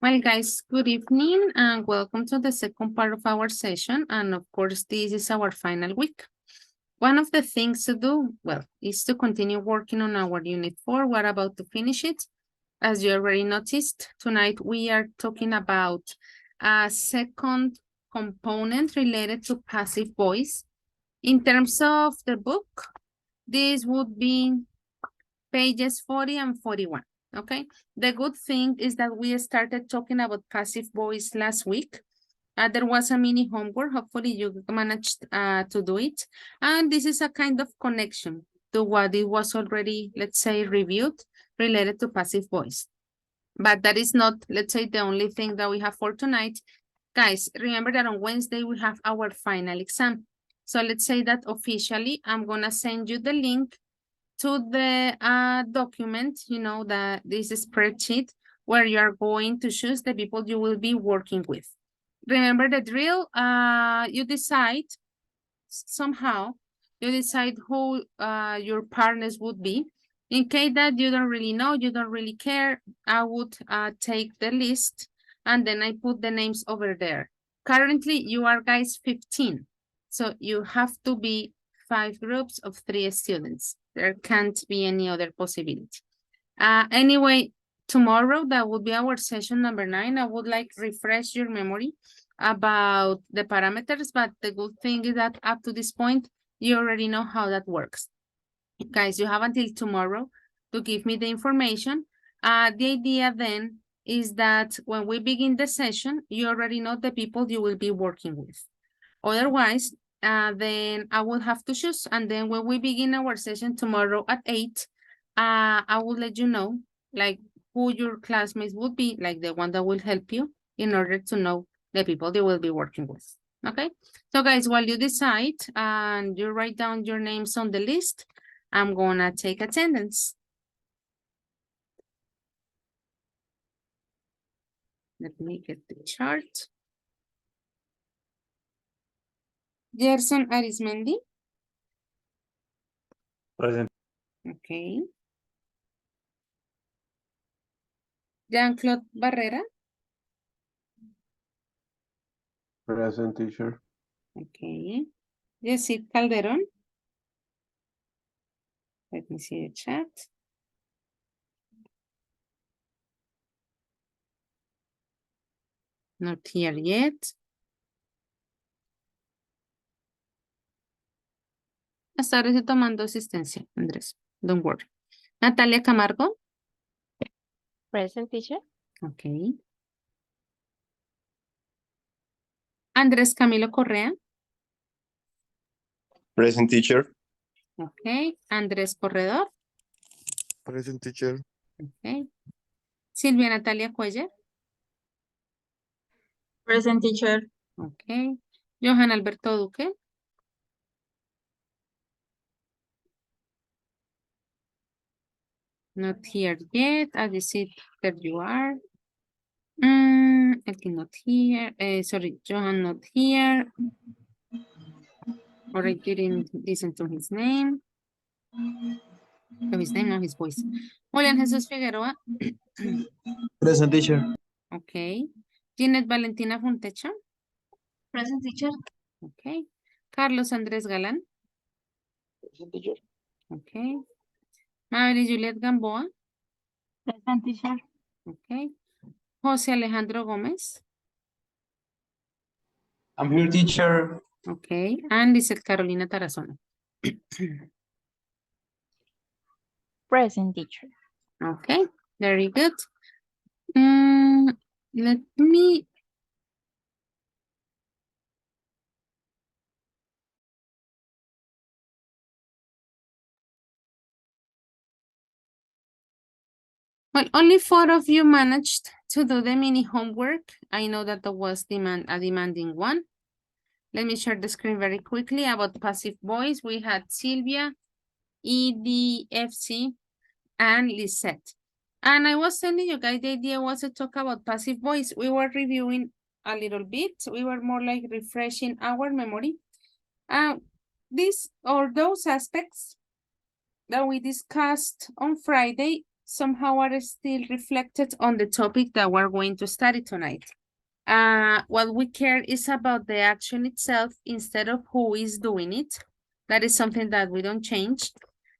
Well, guys, good evening and welcome to the second part of our session. And of course, this is our final week. One of the things to do, well, is to continue working on our unit 4. We're about to finish it. As you already noticed, tonight we are talking about a second component related to passive voice. In terms of the book, this would be pages 40 and 41. Okay, the good thing is that we started talking about passive voice last week. There was a mini homework. Hopefully you managed to do it. And this is a kind of connection to what it was already, let's say, reviewed related to passive voice. But that is not, let's say, the only thing that we have for tonight. Guys, remember that on Wednesday we have our final exam. So let's say that officially I'm going to send you the link to the document, this spreadsheet where you are going to choose the people you will be working with. Remember the drill, you decide somehow, you decide who your partners would be. In case that you don't really know, you don't really care, I would take the list and then I put the names over there. Currently, you are guys 15. So you have to be 5 groups of 3 students. There can't be any other possibility. Anyway, tomorrow, that will be our session number 9. I would like refresh your memory about the parameters, but the good thing is that up to this point, you already know how that works. Guys, you have until tomorrow to give me the information. The idea then is that when we begin the session, you already know the people you will be working with. Otherwise, then I will have to choose. And then when we begin our session tomorrow at 8, I will let you know like who your classmates would be, like the one that will help you in order to know the people they will be working with. Okay. So guys, while you decide and you write down your names on the list, I'm gonna take attendance. Let me get the chart. Gerson Arismendi. Present. Okay. Jean-Claude Barrera. Present, teacher. Okay. Yesid Calderon. Let me see the chat. Not here yet. Hasta ahora estoy tomando asistencia, Andrés. Don't worry. Natalia Camargo. Present, teacher. Okay. Andrés Camilo Correa. Present, teacher. Okay. Andrés Corredor. Present, teacher. Okay. Silvia Natalia Cuellar. Present, teacher. Okay. Johan Alberto Duque. Not here yet. I just see that you are. Elkin not here. Sorry, Johan not here. Or I didn't listen to his name. To his name, not his voice. Julián Jesús Figueroa. Present, teacher. Okay. Ginette Valentina Fontecha. Present, teacher. Okay. Carlos Andrés Galán. Present, teacher. Okay. Mabel Juliet Gamboa. Present, teacher. Okay. José Alejandro Gómez. I'm here, teacher. Okay. And Lizeth Carolina Tarazona. Present, teacher. Okay. Very good. Let me. Well, only 4 of you managed to do the mini homework. I know that that was a demanding one. Let me share the screen very quickly about passive voice. We had Sylvia, EDFC, and Lisette. And I was telling you guys, the idea was to talk about passive voice. We were reviewing a little bit. We were more like refreshing our memory. These or those aspects that we discussed on Friday somehow are still reflected on the topic that we're going to study tonight. What we care is about the action itself instead of who is doing it. That is something that we don't change.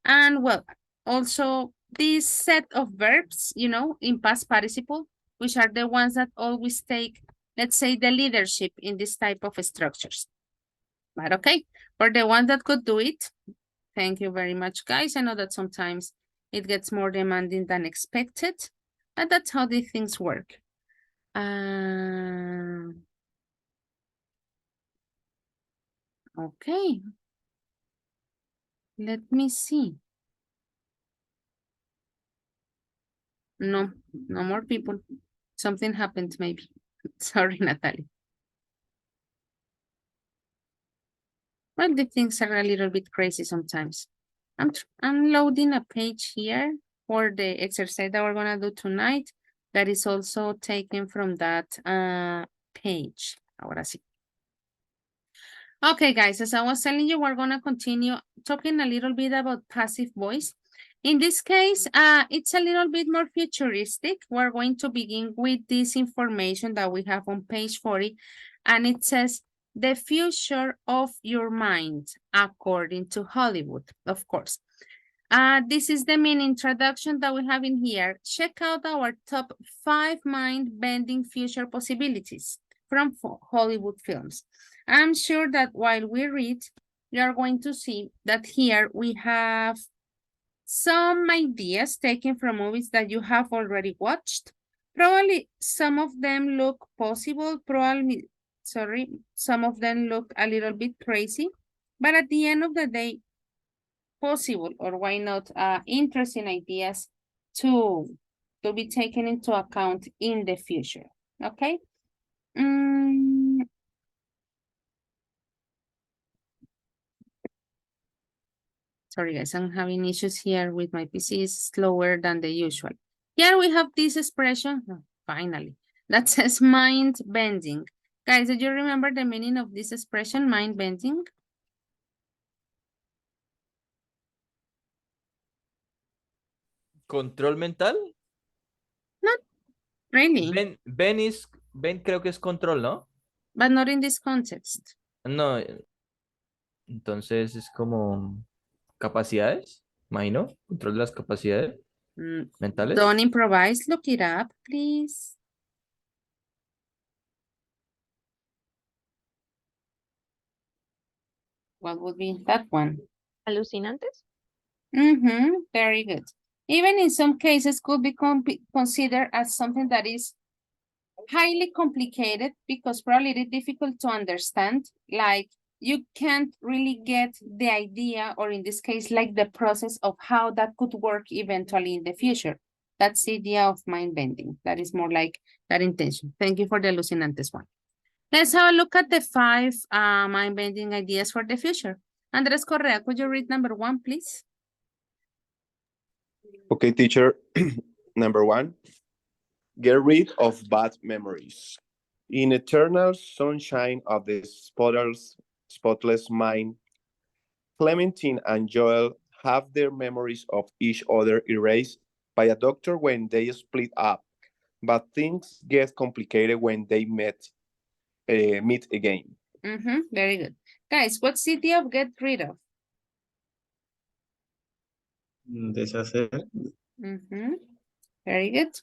And well, also this set of verbs, you know, in past participle, which are the ones that always take, let's say, the leadership in this type of structures. But okay, for the ones that could do it, thank you very much, guys. I know that sometimes it gets more demanding than expected, but that's how these things work. Okay. Let me see. No, no more people. Something happened maybe. Sorry, Natalie. Well, the things are a little bit crazy sometimes. I'm loading a page here for the exercise that we're gonna do tonight. That is also taken from that page. Ahora sí. Okay, guys, as I was telling you, we're gonna continue talking a little bit about passive voice. In this case, it's a little bit more futuristic. We're going to begin with this information that we have on page 40, and it says, the future of your mind, according to Hollywood, of course. This is the main introduction that we have in here. Check out our top 5 mind-bending future possibilities from Hollywood films. I'm sure that while we read, you are going to see that here we have some ideas taken from movies that you have already watched. Probably some of them look possible, some of them look a little bit crazy, but at the end of the day, possible, or why not, interesting ideas to be taken into account in the future, okay? Sorry, guys, I'm having issues here with my PC. It's slower than the usual. Here we have this expression, finally, that says mind bending. Guys, do you remember the meaning of this expression, mind bending? ¿Control mental? Not really, Ben creo que es control, ¿no? but not in this context. No, entonces es como capacidades, imagino, control de las capacidades mentales. Don't improvise, look it up, please. What would be that one? Alucinantes. Very good. Even in some cases could be considered as something that is highly complicated because probably it is difficult to understand. Like you can't really get the idea, or in this case, like the process of how that could work eventually in the future. That's the idea of mind bending. That is more like that intention. Thank you for the alucinantes one. Let's have a look at the 5 mind bending ideas for the future. Andres Correa, could you read number 1, please? Okay, teacher. Number 1, get rid of bad memories. In eternal sunshine of the spotless mind, Clementine and Joel have their memories of each other erased by a doctor when they split up, but things get complicated when they meet again. Very good. Guys, what's the idea of get rid of? Deshacer. Very good.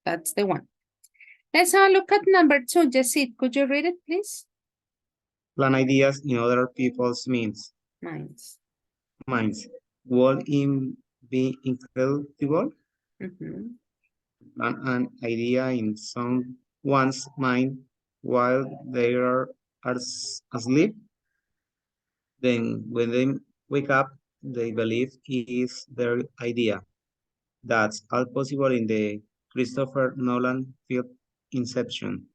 That's the one. Let's have a look at number 2. Jessit, could you read it, please? Plan ideas in other people's minds. Would be incredible? Plan an idea in someone's mind while they are asleep. Then when they wake up, they believe it is their idea. That's all possible in the Christopher Nolan film Inception.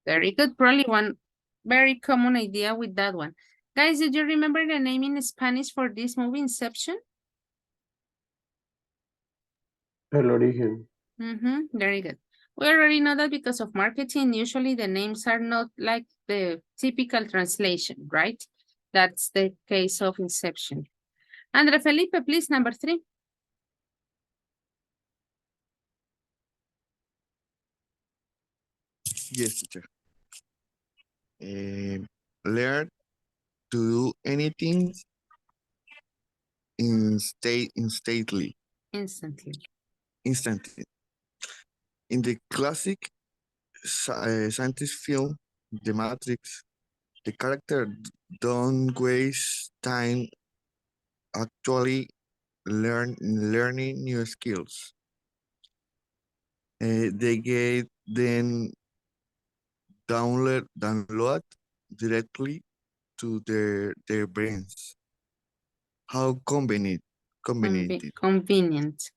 Very good. Probably one very common idea with that one. Guys, did you remember the name in Spanish for this movie, Inception? El origen. Very good. We already know that because of marketing, usually the names are not like the typical translation, right? That's the case of Inception. Andre Felipe, please, number 3. Yes, teacher. Learn to do anything instantly. Instantly. In the classic scientist film, The Matrix, the character don't waste time actually learning new skills. They get then download directly to their brains. How Convenient. convenient.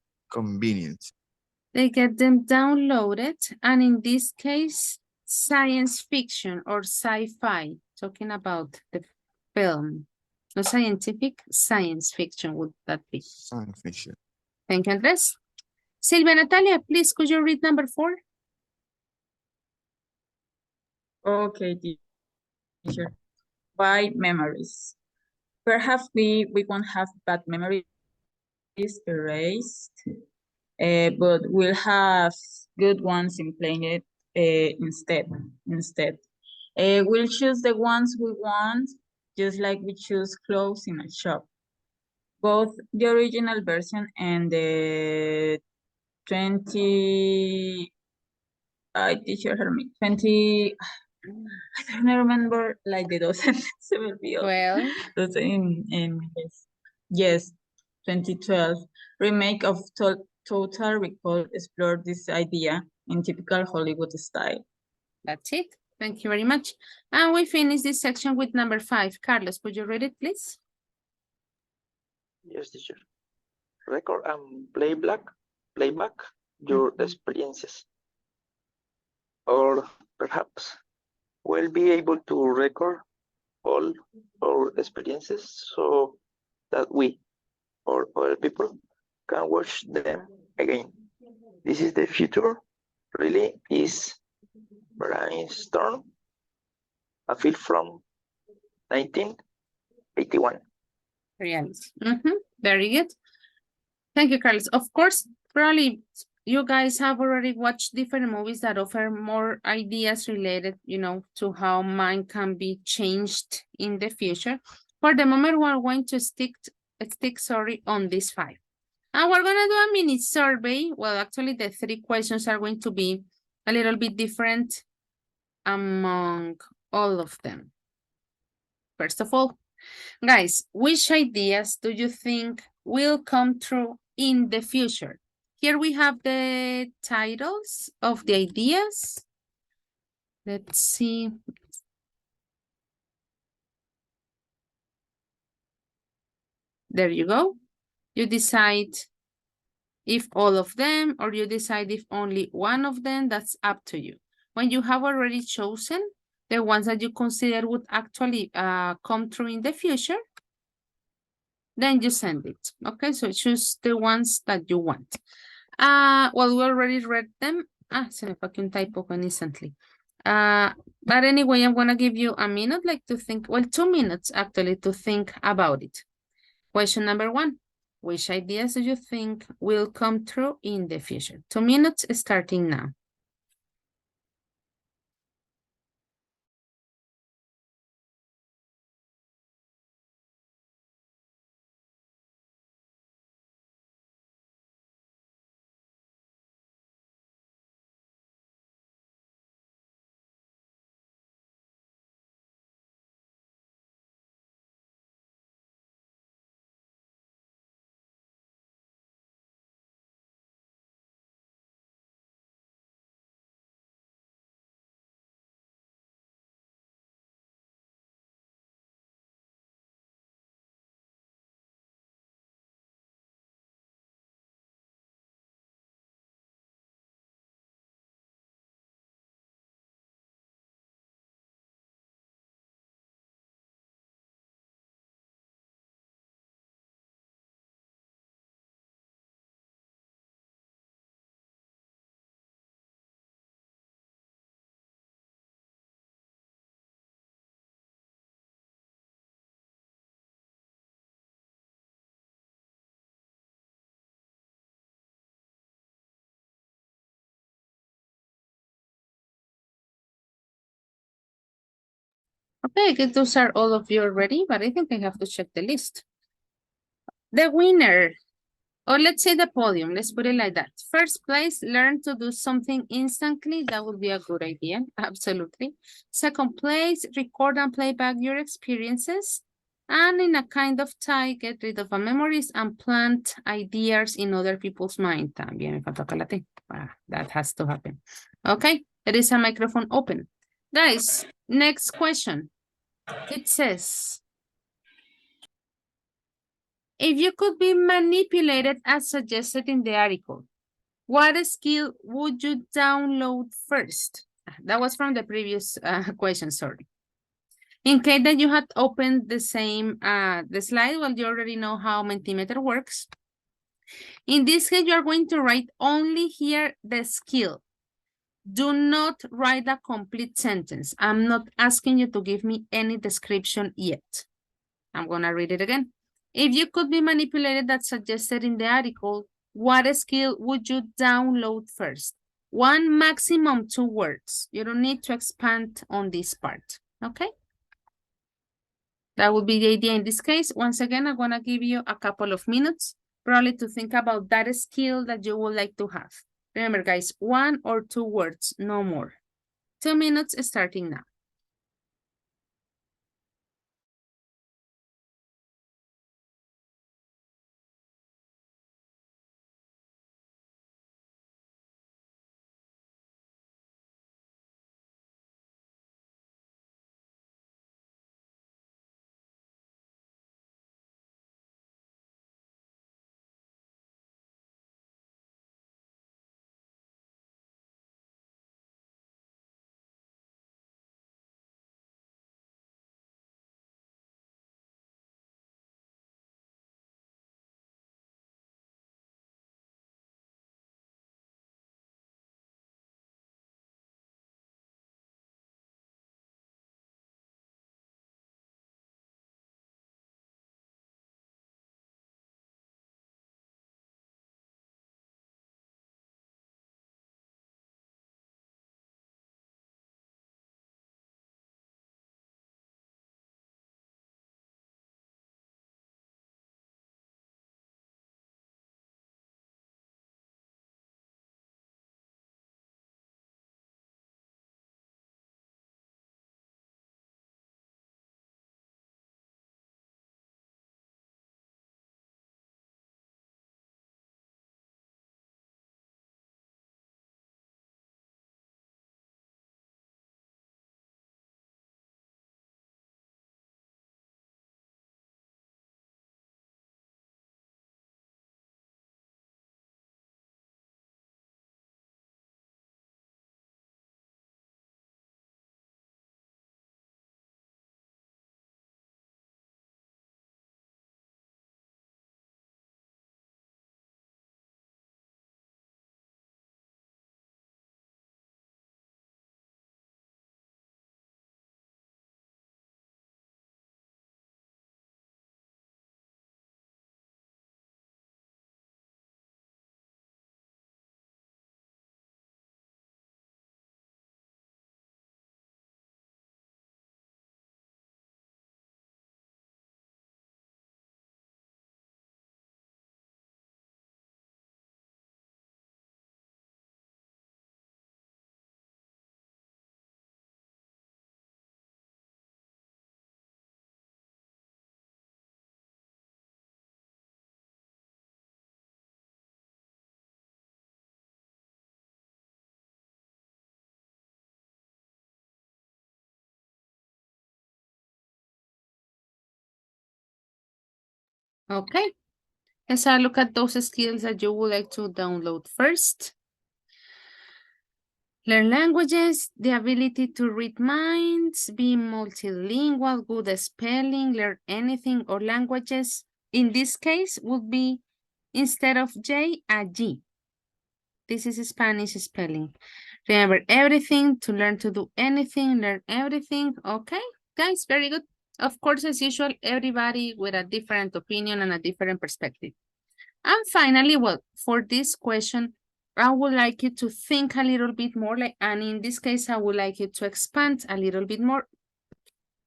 They get them downloaded, and in this case, science fiction or sci-fi, talking about the film. No scientific, science fiction would that be. Science fiction. Thank you, Andres. Silvia Natalia, please, could you read number 4? Okay, teacher. By memories. Perhaps we won't have bad memories erased, but we'll have good ones implanted instead. We'll choose the ones we want, just like we choose clothes in a shop. Both the original version and the 20, teacher heard me, 20, I don't remember like the docent se me olvidó. Well, Yes, 2012 remake of Total Recall explored this idea in typical Hollywood style. that's it. Thank you very much. And we finish this section with number 5. Carlos, could you read it, please? Yes, teacher. Record and playback your experiences. Or perhaps we'll be able to record all our experiences so that we or other people can watch them again. This is the future, really is brainstorm, a film from 1981. Reality. Very good. Thank you, Carlos. Of course, probably you guys have already watched different movies that offer more ideas related, to how mind can be changed in the future. For the moment, we're going to stick on these 5. And we're going to do a mini survey. Well, actually, the 3 questions are going to be a little bit different among all of them. First of all, guys, which ideas do you think will come true in the future? Here we have the titles of the ideas. Let's see. There you go. You decide if all of them or you decide if only one of them, that's up to you. When you have already chosen the ones that you consider would actually come true in the future, then you send it. Okay, so choose the ones that you want. Well, we already read them. Se me fue aquí un typo instantly. But anyway, I'm gonna give you a minute, to think, 2 minutes actually, to think about it. Question number 1. Which ideas do you think will come true in the future? 2 minutes starting now. Okay, I guess those are all of you already, but I think I have to check the list. The winner, or let's say the podium, let's put it like that. First place, learn to do something instantly. That would be a good idea, absolutely. Second place, record and play back your experiences. And in a kind of tie, get rid of memories and plant ideas in other people's mind. También me faltó acá la T. That has to happen. Okay, there is a microphone open. Guys, next question. It says, if you could be manipulated as suggested in the article, what skill would you download first? That was from the previous question, sorry. In case that you had opened the same the slide, well, you already know how Mentimeter works. In this case, you're going to write only here the skill. Do not write a complete sentence. I'm not asking you to give me any description yet. I'm gonna read it again. If you could be manipulated as suggested in the article, what skill would you download first? One, maximum 2 words. You don't need to expand on this part, okay? That would be the idea in this case. Once again, I'm gonna give you a couple of minutes probably to think about that skill that you would like to have. Remember, guys, 1 or 2 words, no more. 2 minutes starting now. Okay, let's have a look at those skills that you would like to download first. Learn languages, the ability to read minds, be multilingual, good spelling, learn anything or languages. In this case, would be instead of J, a G. This is Spanish spelling. Remember everything, to learn to do anything, learn everything. Okay, guys, very good. Of course, as usual, everybody with a different opinion and a different perspective. And finally, well, for this question, I would like you to think a little bit more, and in this case, I would like you to expand a little bit more.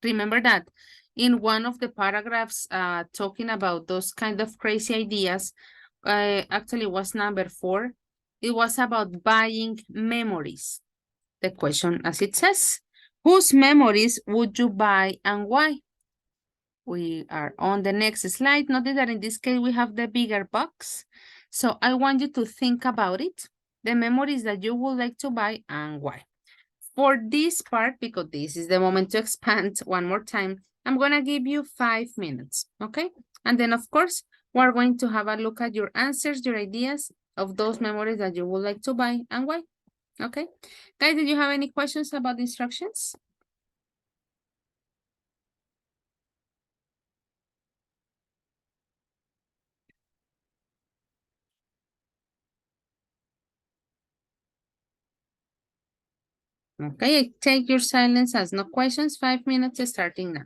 Remember that in one of the paragraphs talking about those kind of crazy ideas, actually was number 4. It was about buying memories. The question as it says, whose memories would you buy and why? We are on the next slide. Notice that in this case, we have the bigger box. So I want you to think about it, the memories that you would like to buy and why. For this part, because this is the moment to expand one more time, I'm going to give you 5 minutes, okay? And then, of course, we're going to have a look at your answers, your ideas of those memories that you would like to buy and why, okay? Guys, did you have any questions about the instructions? Okay, take your silence as no questions. 5 minutes starting now.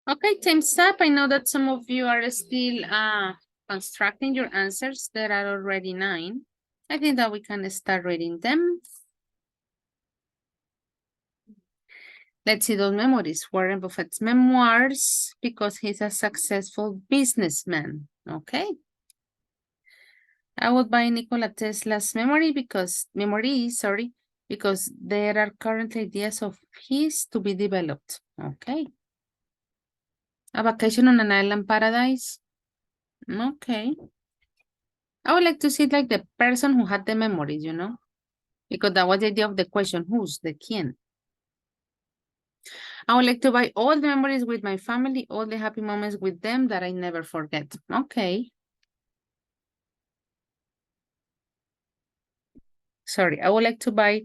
Okay, time's up. I know that some of you are still constructing your answers. There are already 9. I think that we can start reading them. Let's see those memories. Warren Buffett's memoirs, because he's a successful businessman. Okay. I would buy Nikola Tesla's memories, because there are currently ideas of his to be developed. Okay. A Vacation on an Island Paradise. Okay. I would like to see like the person who had the memories, because that was the idea of the question, who's the quién. I would like to buy all the memories with my family, all the happy moments with them that I never forget. Okay. Sorry, I would like to buy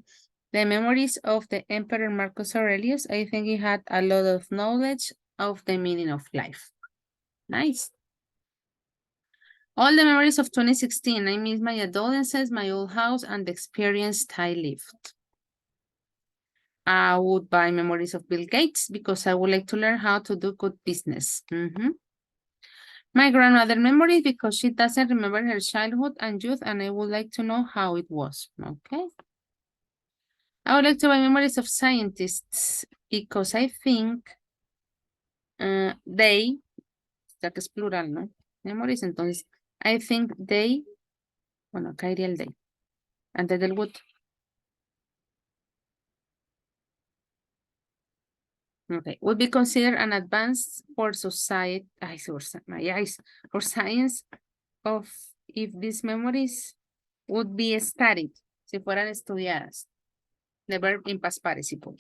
the memories of the Emperor Marcus Aurelius. I think he had a lot of knowledge of the meaning of life. Nice. All the memories of 2016. I miss my adolescence, my old house, and the experience I lived. I would buy memories of Bill Gates because I would like to learn how to do good business. My grandmother memories because she doesn't remember her childhood and youth, and I would like to know how it was. Okay. I would like to buy memories of scientists because I think they, ya que es plural, ¿no? Memories, entonces, I think they, bueno, acá iría el they, antes del would. Okay, would be considered an advance for society, my eyes, for science of if these memories would be studied, si fueran estudiadas. The verb in past participle.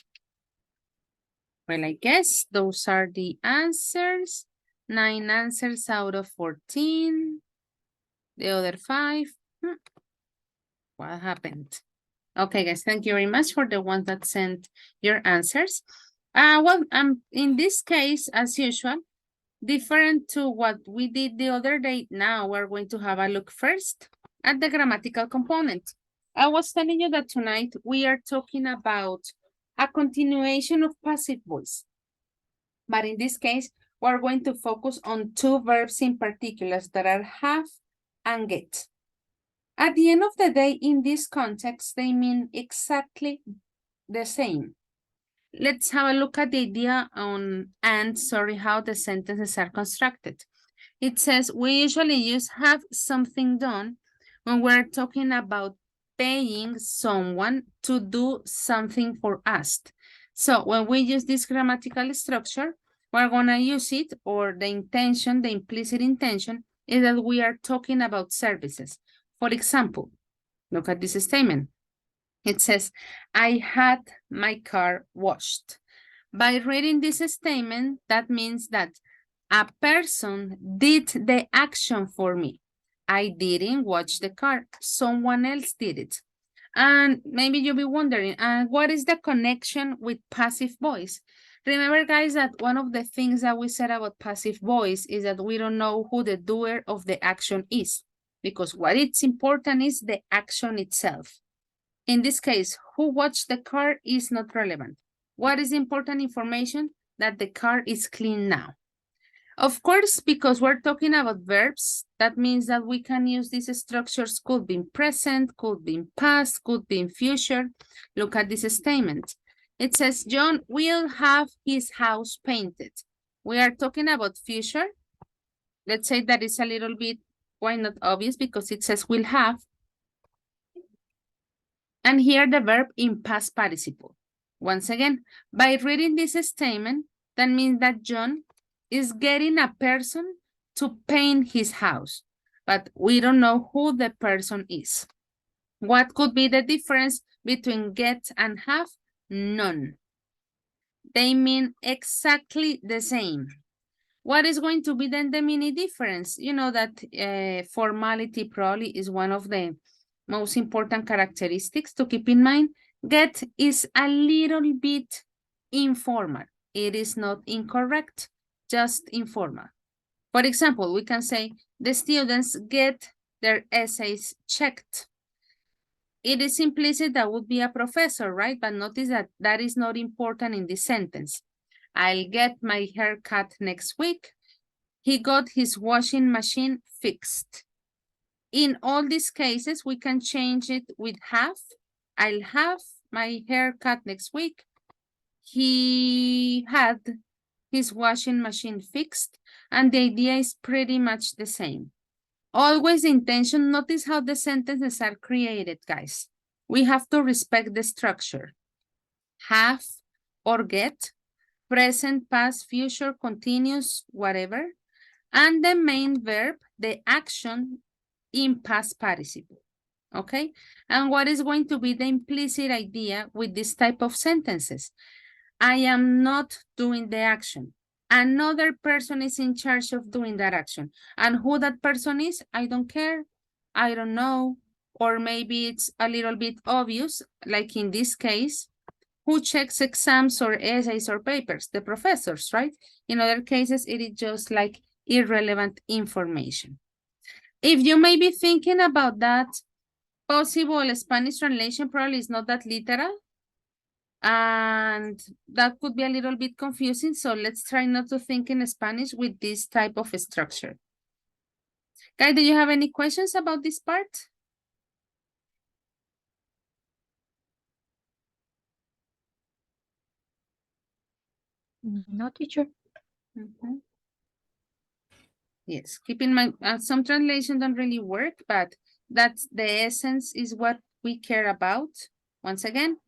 Well, I guess those are the answers. 9 answers out of 14. The other 5. What happened? Okay, guys, thank you very much for the ones that sent your answers. Well, in this case, as usual, different to what we did the other day, now we're going to have a look first at the grammatical component. I was telling you that tonight we are talking about a continuation of passive voice. But in this case, we're going to focus on 2 verbs in particular that are have and get. At the end of the day, in this context, they mean exactly the same. Let's have a look at the idea on how the sentences are constructed. It says we usually use have something done when we're talking about paying someone to do something for us. So when we use this grammatical structure, we're going to use it, or the intention, the implicit intention, is that we are talking about services. For example, look at this statement. It says, I had my car washed. By reading this statement, that means that a person did the action for me. I didn't wash the car. Someone else did it. And maybe you'll be wondering, what is the connection with passive voice? Remember, guys, that one of the things that we said about passive voice is that we don't know who the doer of the action is, because what it's important is the action itself. In this case, who watched the car is not relevant. What is important information? That the car is clean now. Of course, because we're talking about verbs, that means that we can use these structures, could be in present, could be in past, could be in future. Look at this statement. It says, John will have his house painted. We are talking about future. Let's say that is a little bit, why not obvious, because it says will have. And here the verb in past participle. Once again, by reading this statement, that means that John is getting a person to paint his house, but we don't know who the person is. What could be the difference between get and have? None. They mean exactly the same. What is going to be then the mini difference? You know that formality probably is one of the most important characteristics to keep in mind. Get is a little bit informal. It is not incorrect, just informal. For example, we can say the students get their essays checked. It is implicit that would be a professor, right? But notice that that is not important in this sentence. I'll get my hair cut next week. He got his washing machine fixed. In all these cases, we can change it with have. I'll have my hair cut next week. He had his washing machine fixed, and the idea is pretty much the same. Always intention. Notice how the sentences are created, guys. We have to respect the structure. Have or get, present, past, future, continuous, whatever. And the main verb, the action in past participle. Okay? And what is going to be the implicit idea with this type of sentences? I am not doing the action. Another person is in charge of doing that action. And who that person is, I don't care. I don't know. Or maybe it's a little bit obvious, like in this case, who checks exams or essays or papers? The professors, right? In other cases, it is just like irrelevant information. If you may be thinking about that, possible Spanish translation probably is not that literal. And that could be a little bit confusing. So let's try not to think in Spanish with this type of structure. Guys, do you have any questions about this part? No, teacher. Yes, keep in mind, some translations don't really work, but that's the essence is what we care about. Once again,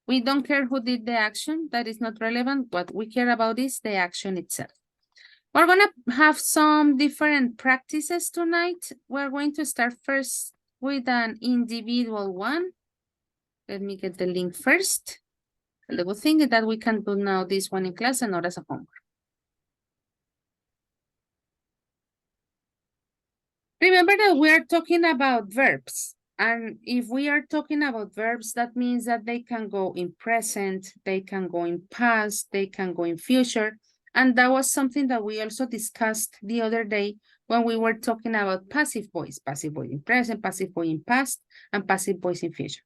we don't care who did the action. That is not relevant. What we care about is the action itself. We're going to have some different practices tonight. We're going to start first with an individual one. Let me get the link first. The good thing is that we can do now this one in class and not as a homework. Remember that we are talking about verbs. And if we are talking about verbs, that means that they can go in present, they can go in past, they can go in future. And that was something that we also discussed the other day when we were talking about passive voice in present, passive voice in past, and passive voice in future.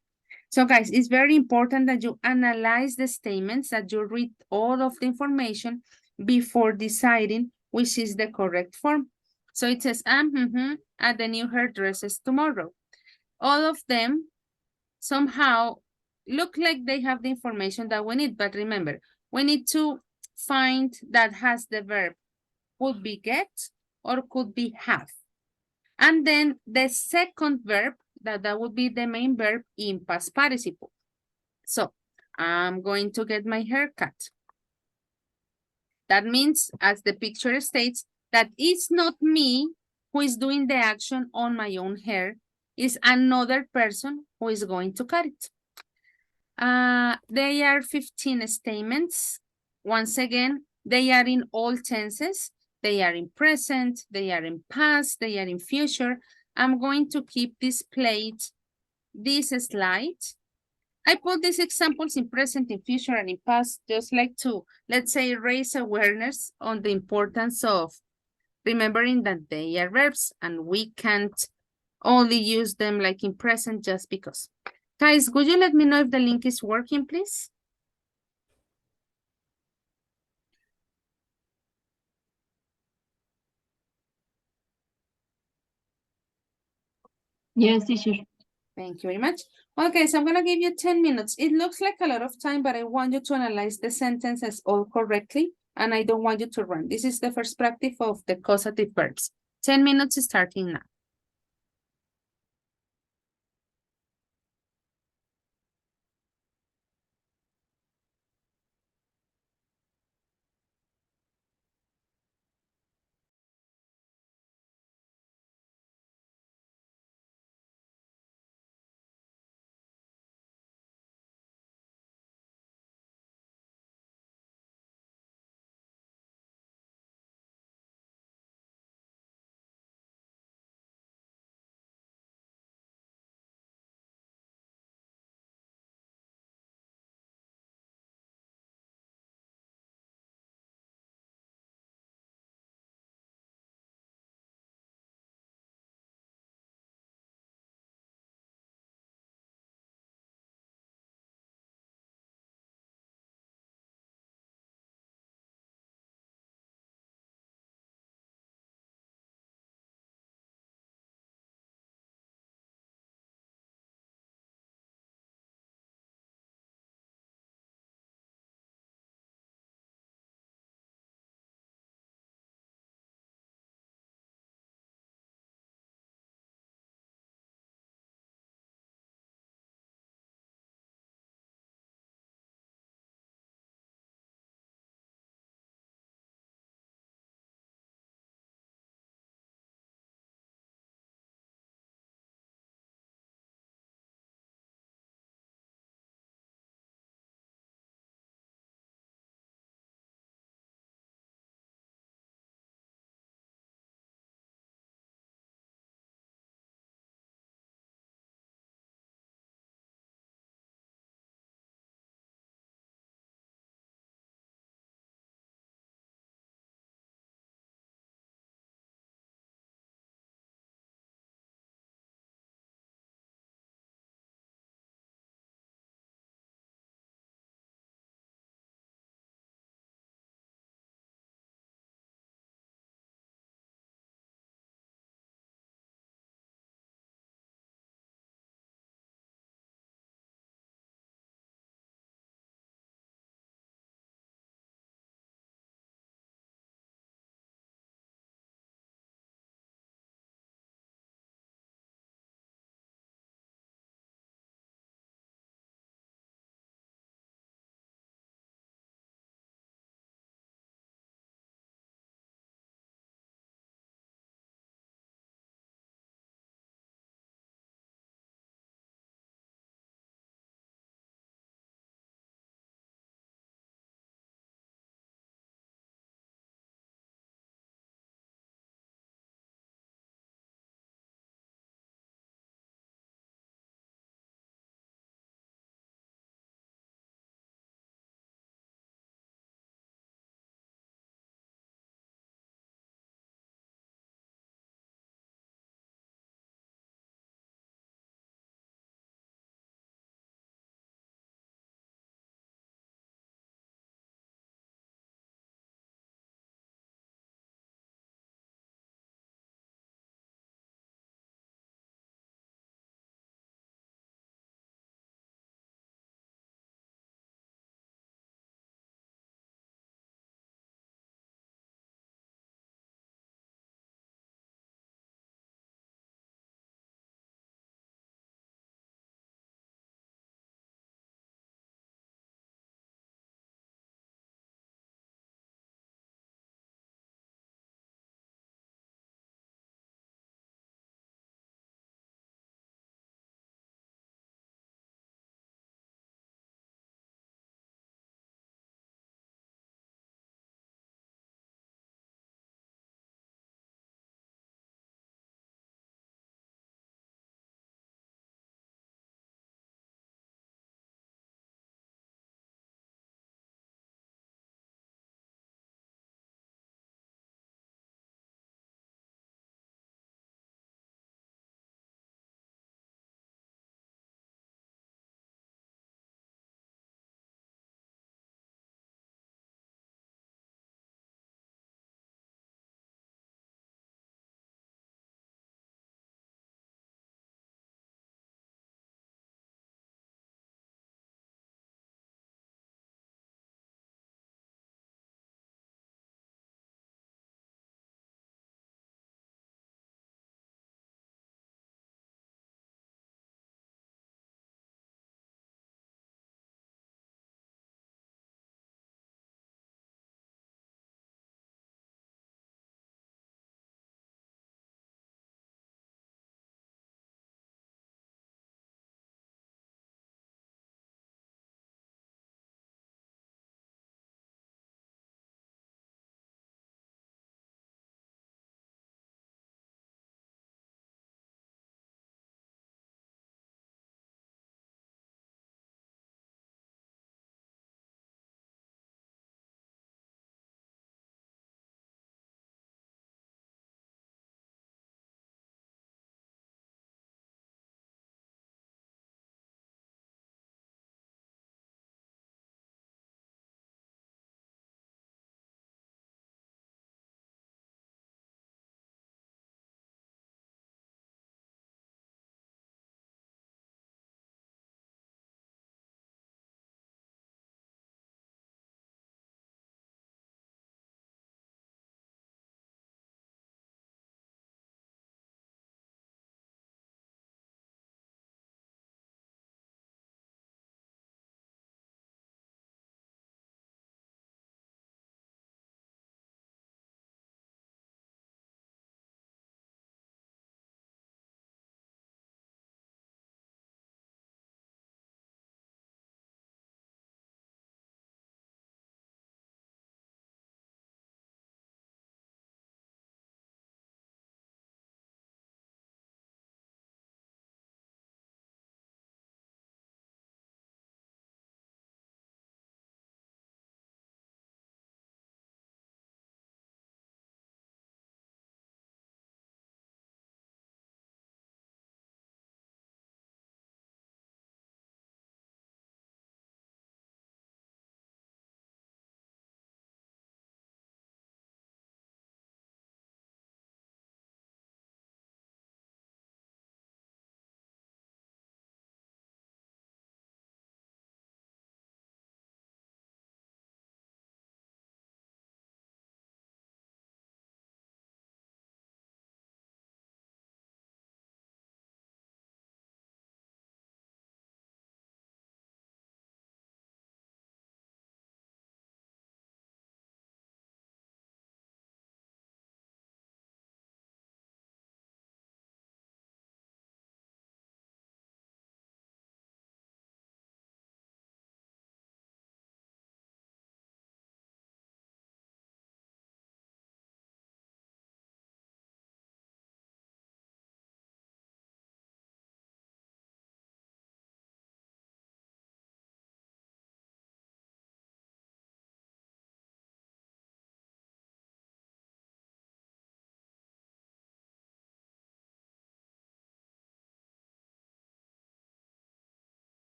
So guys, it's very important that you analyze the statements, that you read all of the information before deciding which is the correct form. So it says, at the new hairdressers tomorrow. All of them somehow look like they have the information that we need, but remember, we need to find that has the verb could be get or could be have. And then the second verb, that would be the main verb in past participle. So I'm going to get my hair cut. That means, as the picture states, that it's not me who is doing the action on my own hair, it's another person who is going to cut it. They are 15 statements. Once again, they are in all tenses. They are in present, they are in past, they are in future. I'm going to keep displayed this slide. I put these examples in present, in future, and in past, just like to, let's say, raise awareness on the importance of remembering that they are verbs and we can't only use them like in present just because. Guys, would you let me know if the link is working, please? Yes, teacher. Thank you very much. Okay, so I'm going to give you 10 minutes. It looks like a lot of time, but I want you to analyze the sentences all correctly, and I don't want you to run. This is the first practice of the causative verbs. 10 minutes starting now.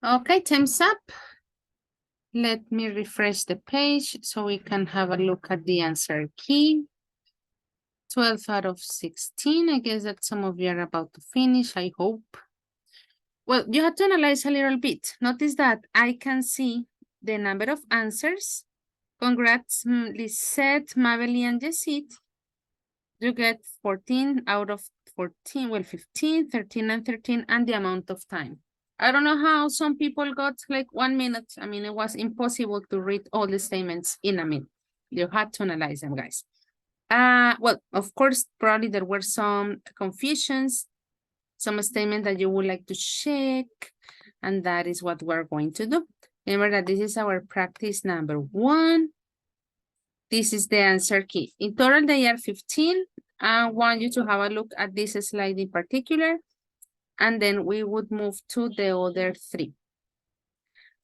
Okay, time's up. Let me refresh the page so we can have a look at the answer key. 12 out of 16. I guess that some of you are about to finish, I hope. Well, you have to analyze a little bit. Notice that I can see the number of answers. Congrats, Lisette, Mabel, and Jessit. You get 14 out of 14, well, 15, 13, and 13, and the amount of time. I don't know how some people got like 1 minute. I mean, it was impossible to read all the statements in a minute. You had to analyze them, guys. Well, of course, probably there were some confusions, some statement that you would like to check, and that is what we're going to do. Remember that this is our practice number 1. This is the answer key. In total, they are 15. I want you to have a look at this slide in particular, and then we would move to the other 3.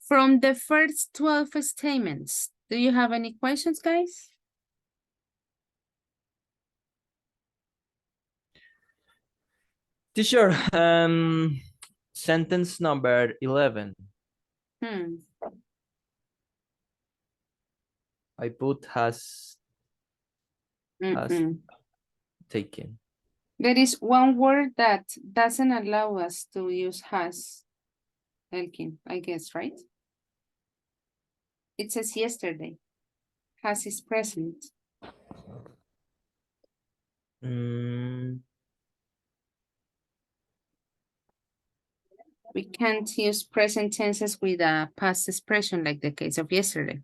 From the first 12 statements, do you have any questions, guys? Teacher, sentence number 11. I put has taken. There is one word that doesn't allow us to use has, Elkin, I guess, right? It says yesterday. Has is present. We can't use present tenses with a past expression like the case of yesterday.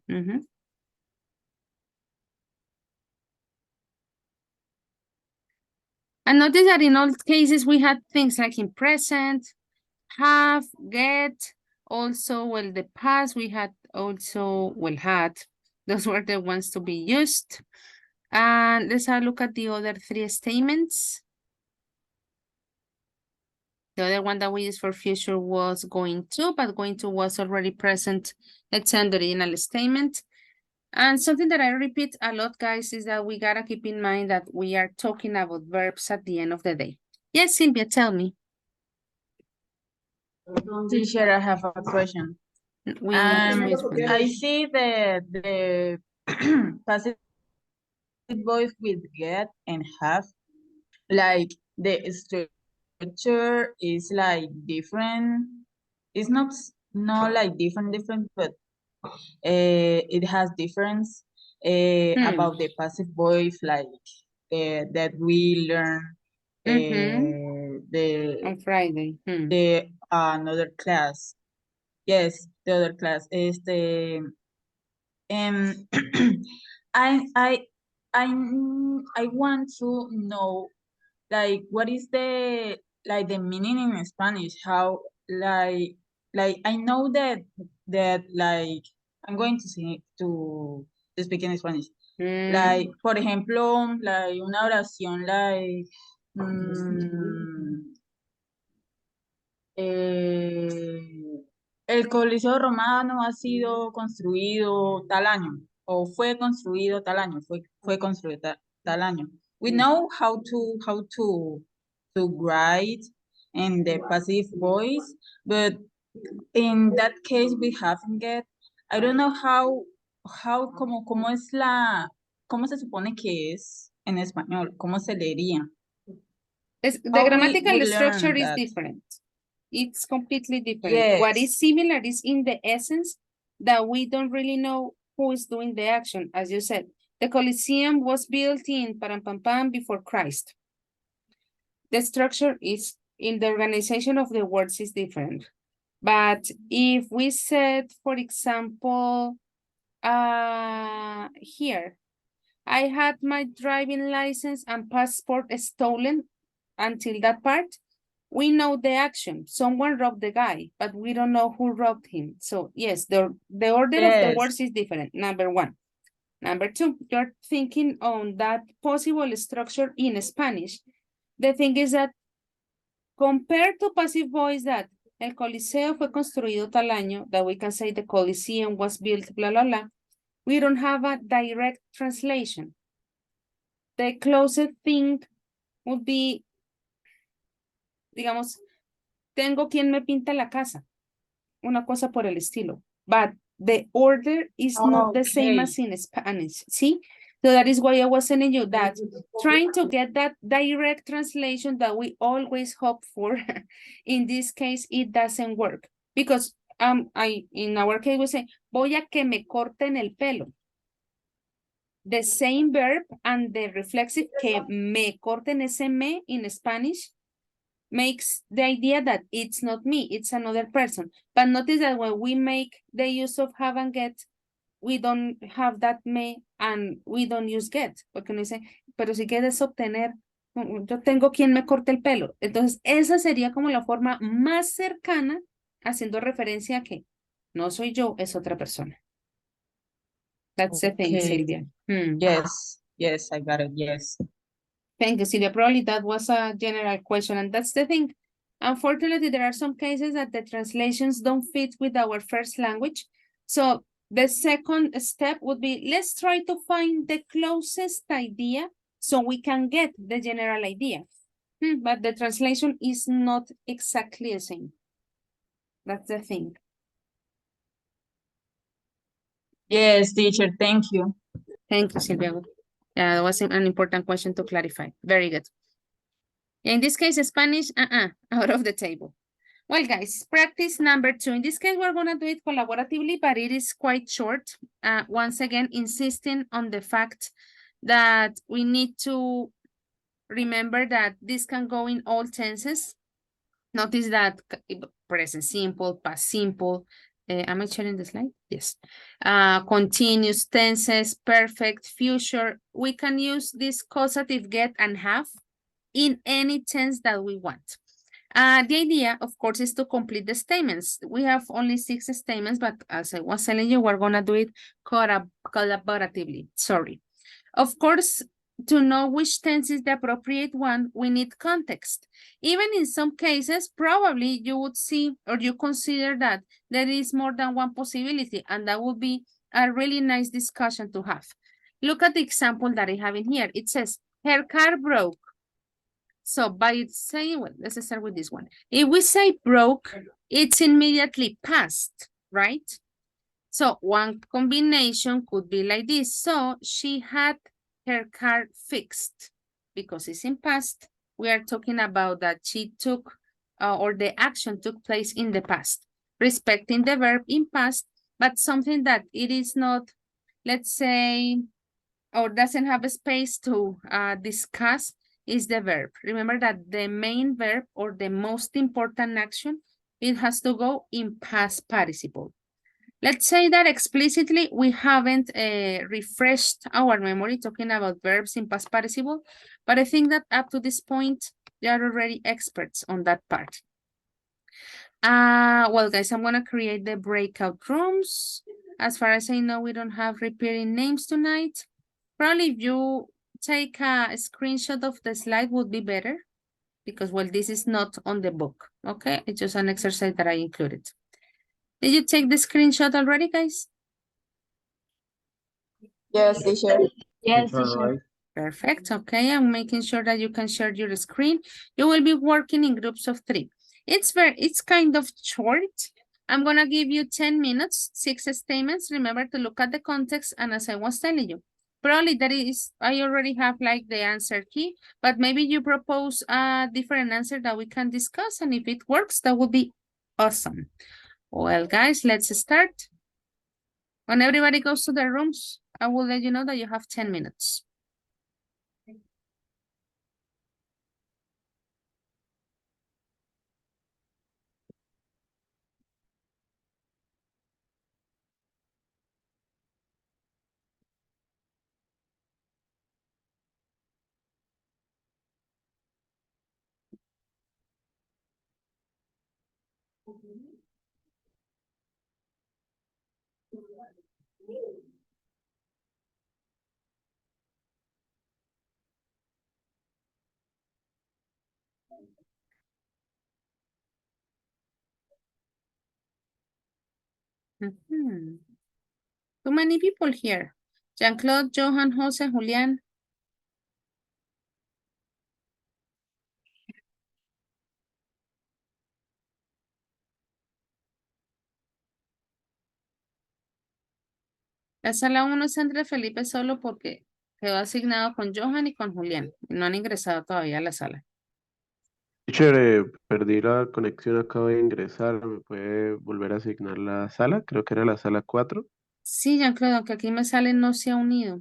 And notice that in all cases, we had things like in present, have, get, also, well, the past, we had also, well, had. Those were the ones to be used. And let's have a look at the other 3 statements. The other one that we used for future was going to, but going to was already present. It's in the original statement. And something that I repeat a lot, guys, is that we gotta keep in mind that we are talking about verbs at the end of the day. Yes, Sylvia, tell me. Teacher, I have a question. I see the passive voice with get and have, like the structure is like different. It's not like different, but it has difference about the passive voice, like that we learn on Friday. the another class. Yes, the other class is the I want to know like what is the meaning in Spanish, how like I know that like I'm going to speak in Spanish. Like, por ejemplo, like una oración like el Coliseo Romano ha sido construido tal año, o fue construido tal año, fue construido tal año. We know how to write in the passive voice, but in that case we haven't get. I don't know cómo es cómo se supone que es en español, cómo se leería. The grammatical structure is different. It's completely different. Yes. What is similar is in the essence that we don't really know who is doing the action. As you said, the Colosseum was built in Parampampam before Christ. The structure is in the organization of the words is different. But if we said, for example, here, I had my driving license and passport stolen until that part, we know the action. Someone robbed the guy, but we don't know who robbed him. So yes, the order of the words is different, number 1. Number 2, you're thinking on that possible structure in Spanish. The thing is that compared to passive voice that el Coliseo fue construido tal año, that we can say the Coliseum was built, blah, blah, blah, we don't have a direct translation. The closest thing would be, digamos, tengo quien me pinta la casa. una cosa por el estilo. But the order is not the same as in Spanish. See? So that is why I was telling you that trying to get that direct translation that we always hope for, in this case, it doesn't work. Because in our case, we say, voy a que me corten el pelo. The same verb and the reflexive que me corten ese me in Spanish makes the idea that it's not me, it's another person. But notice that when we make the use of have and get, we don't have that me and we don't use get. Porque uno dice, pero si quieres obtener, yo tengo quien me corte el pelo. Entonces, esa sería como la forma más cercana, haciendo referencia a que no soy yo, es otra persona. That's the thing, Okay. Silvia. Yes, I got it, yes. Thank you, Silvia. Probably that was a general question, and that's the thing. Unfortunately, there are some cases that the translations don't fit with our first language. So the second step would be, let's try to find the closest idea so we can get the general idea. But the translation is not exactly the same. That's the thing. Yes, teacher, thank you. Thank you, Silvia. Yeah, that was an important question to clarify. Very good. In this case, Spanish, out of the table. Well, guys, practice number 2. In this case, we're going to do it collaboratively, but it is quite short. Once again, insisting on the fact that we need to remember that this can go in all tenses. Notice that present simple, past simple. Am I sharing the slide? Yes. Continuous tenses, perfect, future. We can use this causative get and have in any tense that we want. The idea, of course, is to complete the statements. We have only 6 statements, but as I was telling you, we're going to do it collaboratively. Sorry. Of course, to know which tense is the appropriate one, we need context. Even in some cases, probably you would see or you consider that there is more than one possibility, and that would be a really nice discussion to have. Look at the example that I have in here. It says, her car broke. So by saying, well, let's start with this one. If we say broke, it's immediately past, right? So one combination could be like this. So she had her car fixed. Because it's in past, we are talking about that she took or the action took place in the past, respecting the verb in past, but something that it is not, let's say, or doesn't have a space to discuss is the verb. Remember that the main verb or the most important action, it has to go in past participle. Let's say that explicitly we haven't refreshed our memory talking about verbs in past participle, but I think that up to this point, they are already experts on that part. Well, guys, I'm gonna create the breakout rooms. As far as I know, we don't have repeating names tonight. Probably if you take a screenshot of the slide would be better because, well, this is not on the book, okay? It's just an exercise that I included. Did you take the screenshot already, guys? Yes, teacher. Yes, teacher. Perfect, okay, I'm making sure that you can share your screen. You will be working in groups of 3. It's kind of short. I'm gonna give you 10 minutes, 6 statements. Remember to look at the context, and as I was telling you, probably I already have like the answer key, but maybe you propose a different answer that we can discuss, and if it works, that would be awesome. Well, guys, let's start. When everybody goes to their rooms, I will let you know that you have 10 minutes. Too many people here. Jean-Claude, Johan, Jose, Julian. La sala 1 es Andrés Felipe solo porque quedó asignado con Johan y con Julián. Y no han ingresado todavía a la sala. Teacher, perdí la conexión, acabo de ingresar. ¿Me puede volver a asignar la sala? Creo que era la sala 4. Sí, Jean-Claude, aunque aquí me sale no se ha unido.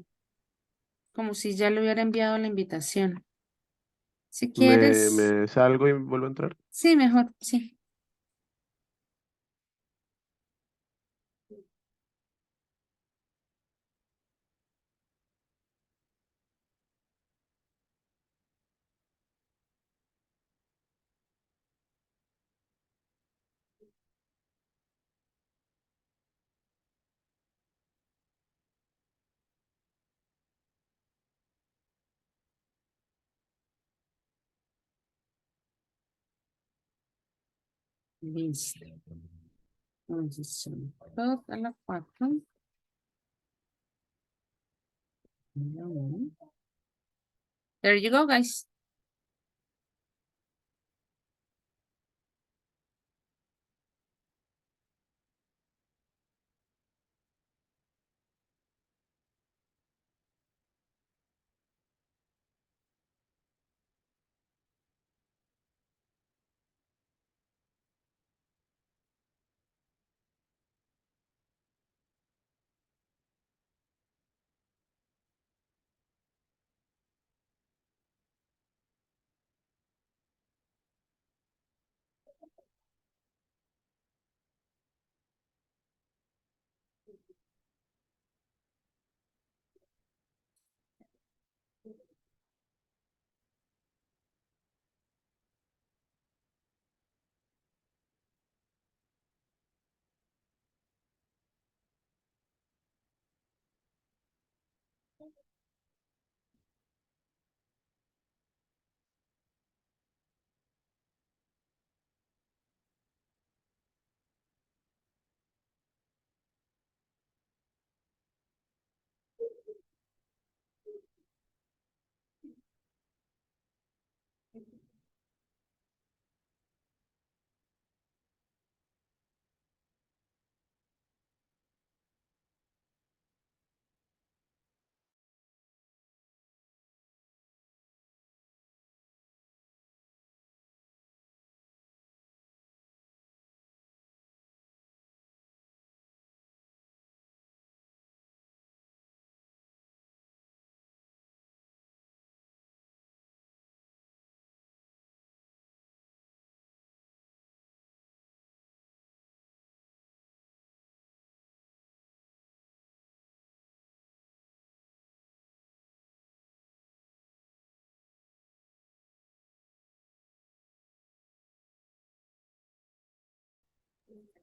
Como si ya le hubiera enviado la invitación. Si quieres, ¿Me salgo y vuelvo a entrar? sí, mejor, sí. Listo. Entonces, son todos a la 4. There you go, guys.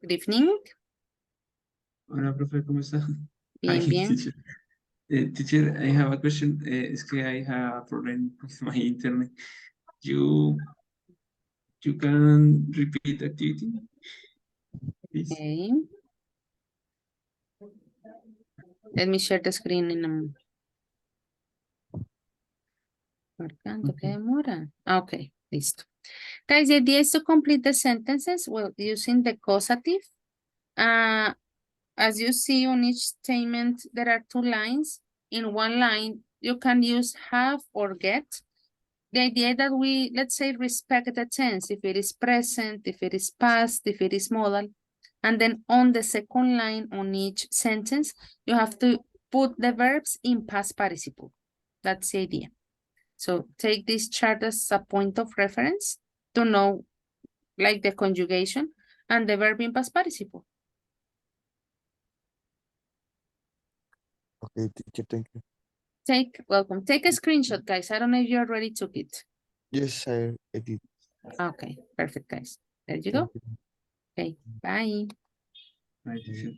Good evening. Hola, profe, ¿cómo está? Hi, Bien, bien. teacher. Teacher, I have a question. Es que I have a problem with my internet. You you can repeat activity, please? Okay. Let me share the screen in a Marcando, ¿qué Okay. demora? Okay, listo. Guys, the idea is to complete the sentences well using the causative. As you see on each statement, there are 2 lines. In one line, you can use have or get. The idea that we, let's say, respect the tense, if it is present, if it is past, if it is modal. And then on the second line on each sentence, you have to put the verbs in past participle. That's the idea. So take this chart as a point of reference to know like the conjugation and the verb in past participle. Okay, teacher, thank you. Welcome. Take a screenshot, guys. I don't know if you already took it. Yes, I did. Okay, perfect, guys. There you Thank go. you. Okay, bye. Bye, teacher.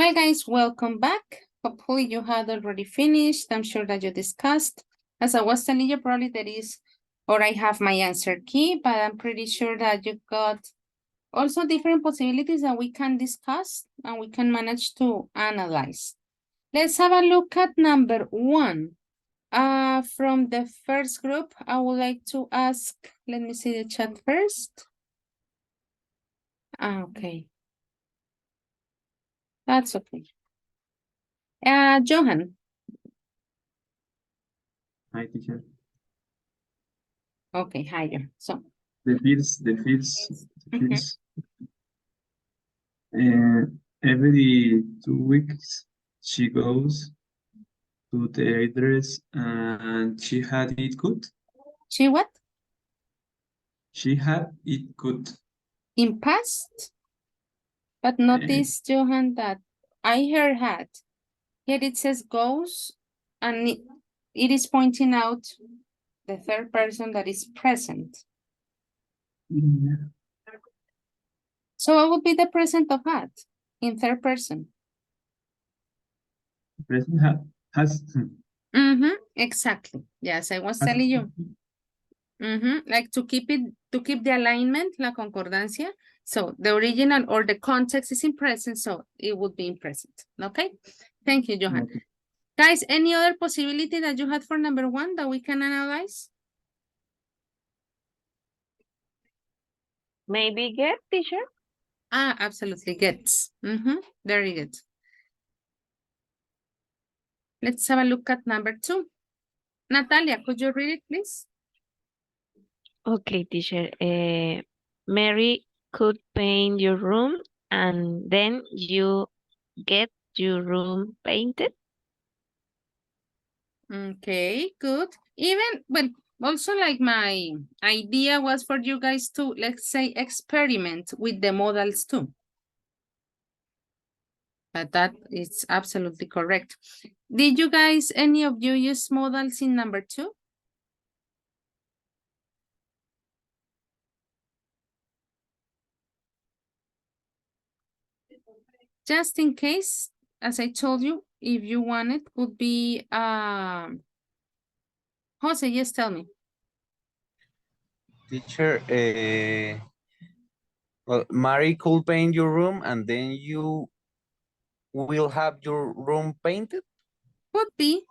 Well, guys, welcome back. Hopefully you had already finished. I'm sure that you discussed. As I was telling you, probably there is, or I have my answer key, but I'm pretty sure that you got also different possibilities that we can discuss and we can manage to analyze. Let's have a look at number 1. From the first group, I would like to ask, let me see the chat first. Okay. That's okay. Johan. Hi, teacher. Okay, higher. So. The first. Every 2 weeks, she goes to the address and she had it good. She what? She had it good. In past? But notice, Johan, that I heard had. Here it says goes, and it is pointing out the third person that is present. Yeah. So what would be the present of had in third person? Present has. Exactly. Yes, I was has- telling you. Like to keep the alignment, la concordancia. So the original or the context is in present, so it would be in present. Okay. Thank you, Johan. Okay. Guys, any other possibility that you had for number 1 that we can analyze? Maybe get, teacher? Absolutely, gets. Very good. Let's have a look at number 2. Natalia, could you read it, please? Okay, teacher. Mary could paint your room and then you get your room painted. Okay, good. Even, well, also like my idea was for you guys to, let's say, experiment with the modals too. But that is absolutely correct. Did you guys, any of you use modals in number 2? Just in case, as I told you, if you want it, would be, Jose, yes, tell me. Teacher, well, Mary could paint your room and then you will have your room painted? Could be,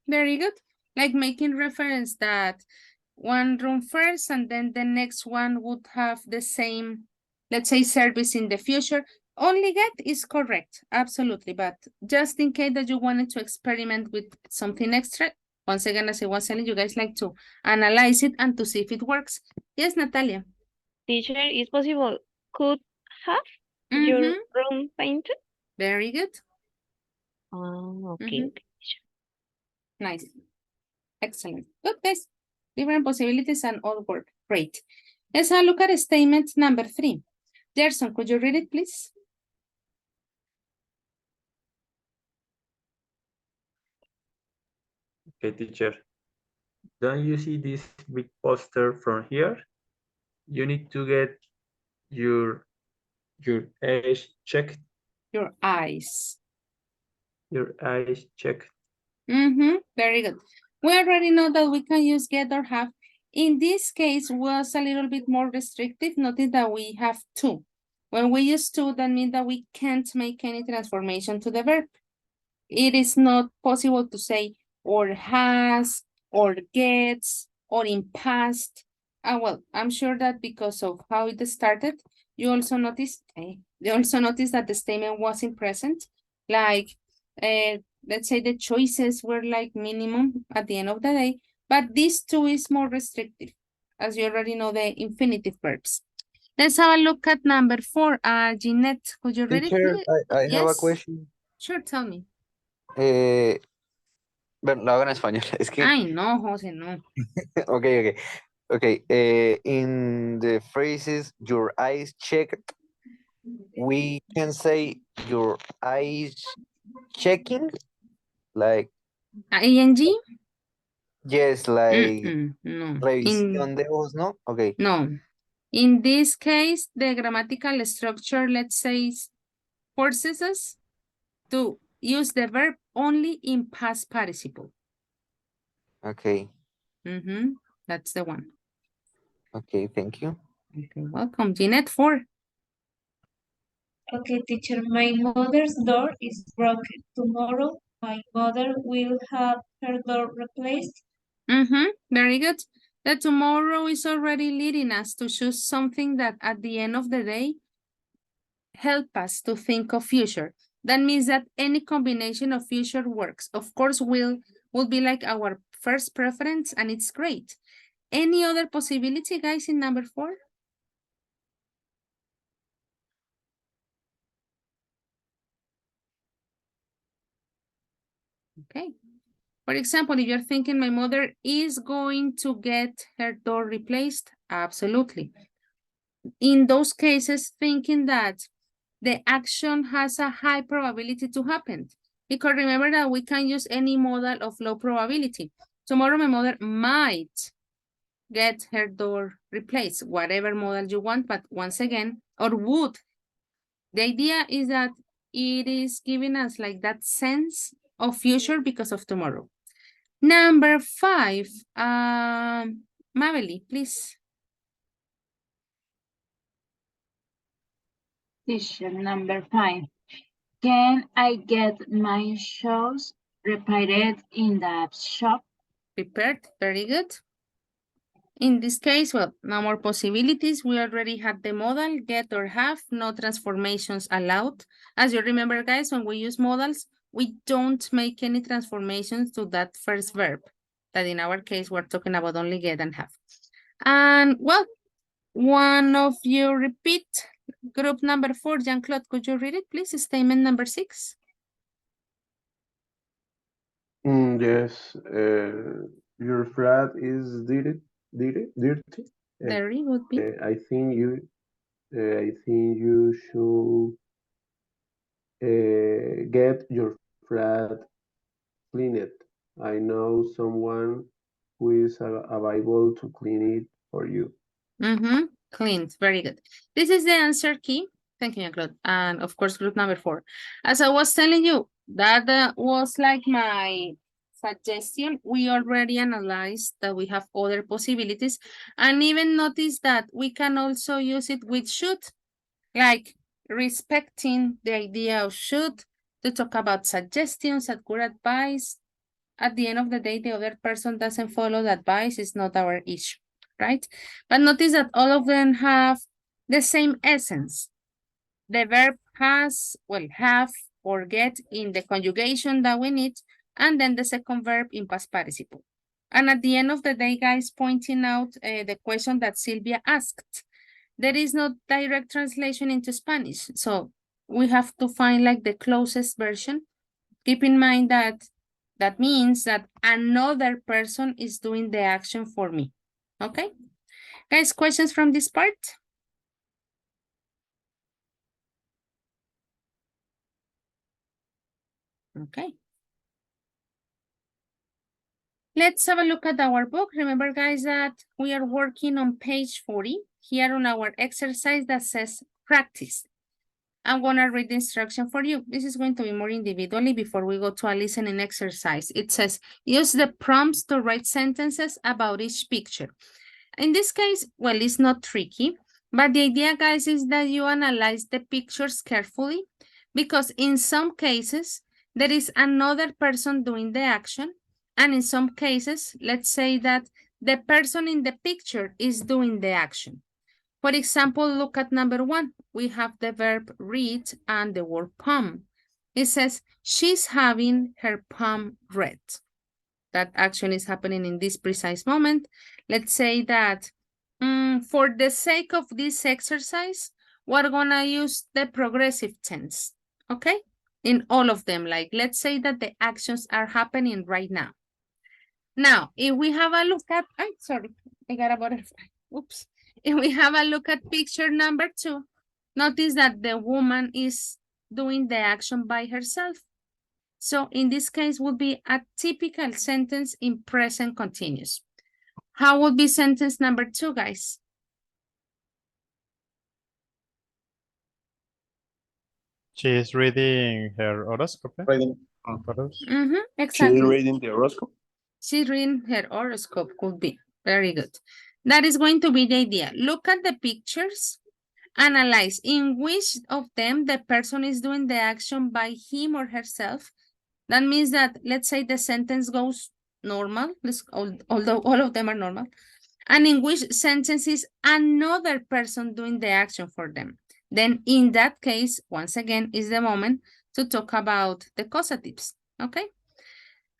very good. Like making reference that one room first and then the next one would have the same, let's say, service in the future. Only get is correct, absolutely. But just in case that you wanted to experiment with something extra, once again, as I was telling you guys, like to analyze it and to see if it works. Yes, Natalia. Teacher, is possible could have your room painted? Very good. Okay. Nice. Excellent. Good, guys. Different possibilities and all work. Great. Let's have a look at statement number 3. Gerson, could you read it, please? Okay, teacher. Don't you see this big poster from here? You need to get your eyes checked. Your eyes. Your eyes checked. Very good. We already know that we can use get or have. In this case, was a little bit more restrictive. Notice that we have to. When we use to, that means that we can't make any transformation to the verb. It is not possible to say or has, or gets, or in past. Well, I'm sure that because of how it started, you also notice that the statement wasn't present. Like, let's say the choices were like minimum at the end of the day, but this too is more restrictive, as you already know the infinitive verbs. Let's have a look at number 4. Jeanette, could you read it, Teacher, please? I have a Yes. question. Sure, tell me. Bueno, lo hago en español. Es que, Ay, no, José, no. Okay. In the phrases, your eyes checked, we can say your eyes checking, like, ING? yes, like, No. revisión de ojos, ¿no? Okay. No. In this case, the grammatical structure, let's say, forces us to use the verb only in past participle. Okay. That's the one. Okay, thank you. Okay, welcome. Jeanette, 4. Okay, teacher, my mother's door is broken. Tomorrow, my mother will have her door replaced. Very good. The tomorrow is already leading us to choose something that at the end of the day help us to think of future. That means that any combination of future works. Of course, will be like our first preference, and it's great. Any other possibility, guys, in number 4? Okay. For example, if you're thinking my mother is going to get her door replaced, absolutely. In those cases, thinking that the action has a high probability to happen. Because remember that we can use any modal of low probability. Tomorrow my mother might get her door replaced, whatever modal you want, but once again, or would. The idea is that it is giving us like that sense of future because of tomorrow. Number 5, Mabeli, please. Teacher, number 5. Can I get my shoes repaired in the shop? Prepared, very good. In this case, well, no more possibilities. We already had the modal, get or have, no transformations allowed. As you remember, guys, when we use modals, we don't make any transformations to that first verb. That in our case, we're talking about only get and have. And, well, one of you repeat. Group number 4, Jean-Claude, could you read it, please? Statement number 6. Yes, your flat is dirty. Dirty would be. I think you should get your flat cleaned. I know someone who is available to clean it for you. Cleaned, very good. This is the answer key. Thank you, Claude. And of course, group number 4. As I was telling you, that was like my suggestion. We already analyzed that we have other possibilities, and even notice that we can also use it with should, like respecting the idea of should to talk about suggestions and good advice. At the end of the day, the other person doesn't follow the advice, it's not our issue, right? But notice that all of them have the same essence. The verb has, well, have or get in the conjugation that we need, and then the second verb in past participle. And at the end of the day, guys, pointing out the question that Sylvia asked. There is no direct translation into Spanish, so we have to find like the closest version. Keep in mind that that means that another person is doing the action for me. Okay? Guys, questions from this part? Okay. Let's have a look at our book. Remember, guys, that we are working on page 40 here on our exercise that says practice. I'm going to read the instruction for you. This is going to be more individually before we go to a listening exercise. It says, use the prompts to write sentences about each picture. In this case, well, it's not tricky, but the idea, guys, is that you analyze the pictures carefully because in some cases, there is another person doing the action. And in some cases, let's say that the person in the picture is doing the action. For example, look at number 1. We have the verb read and the word palm. It says, she's having her palm read. That action is happening in this precise moment. Let's say that for the sake of this exercise, we're gonna use the progressive tense, okay? In all of them, like let's say that the actions are happening right now. Now, if we have a look at, sorry, I got a butterfly, oops. If we have a look at picture number 2, notice that the woman is doing the action by herself. So in this case would be a typical sentence in present continuous. How would be sentence number 2, guys? She is reading her horoscope. Reading. She She's exactly. reading the horoscope. She's reading her horoscope, could be. Very good. That is going to be the idea. Look at the pictures, analyze in which of them the person is doing the action by him or herself. That means that, let's say the sentence goes normal, although all of them are normal, and in which sentence is another person doing the action for them. Then in that case, once again, is the moment to talk about the causatives, okay?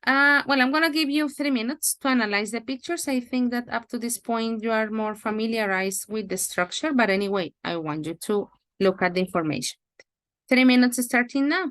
Well, I'm gonna give you 3 minutes to analyze the pictures. I think that up to this point, you are more familiarized with the structure, but anyway, I want you to look at the information. 3 minutes starting now.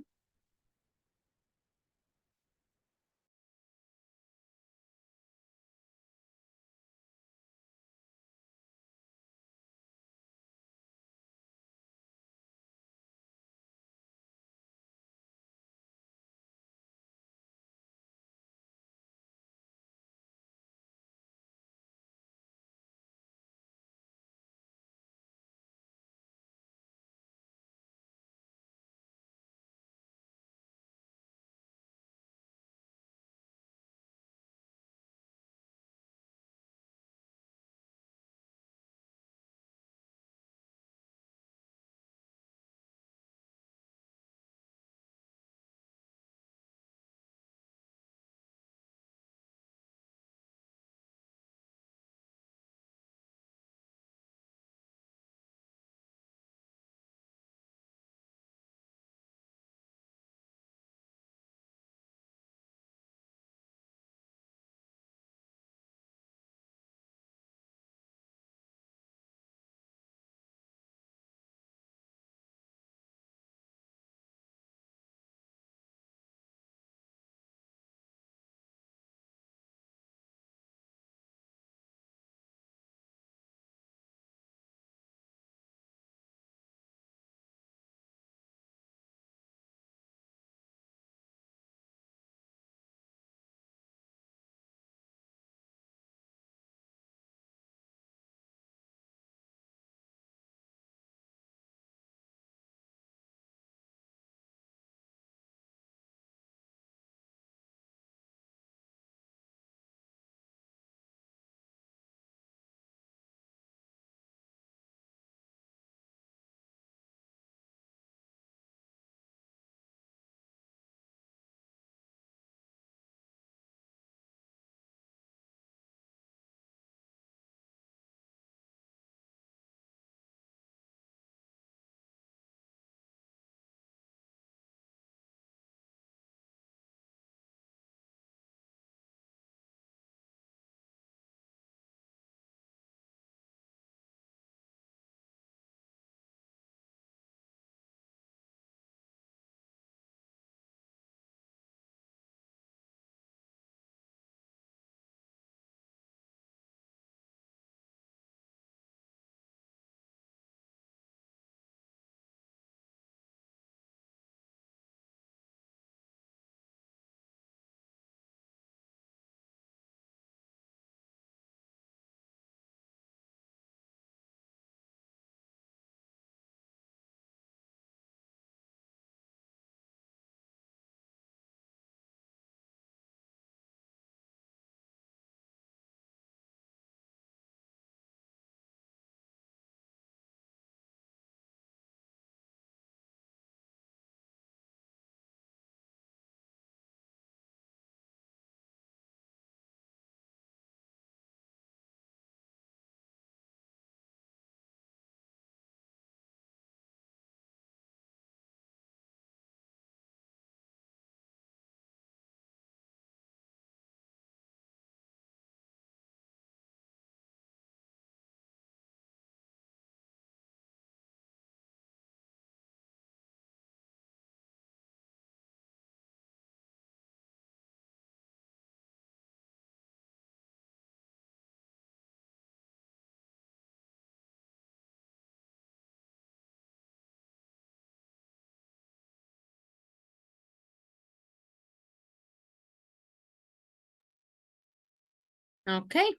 Okay,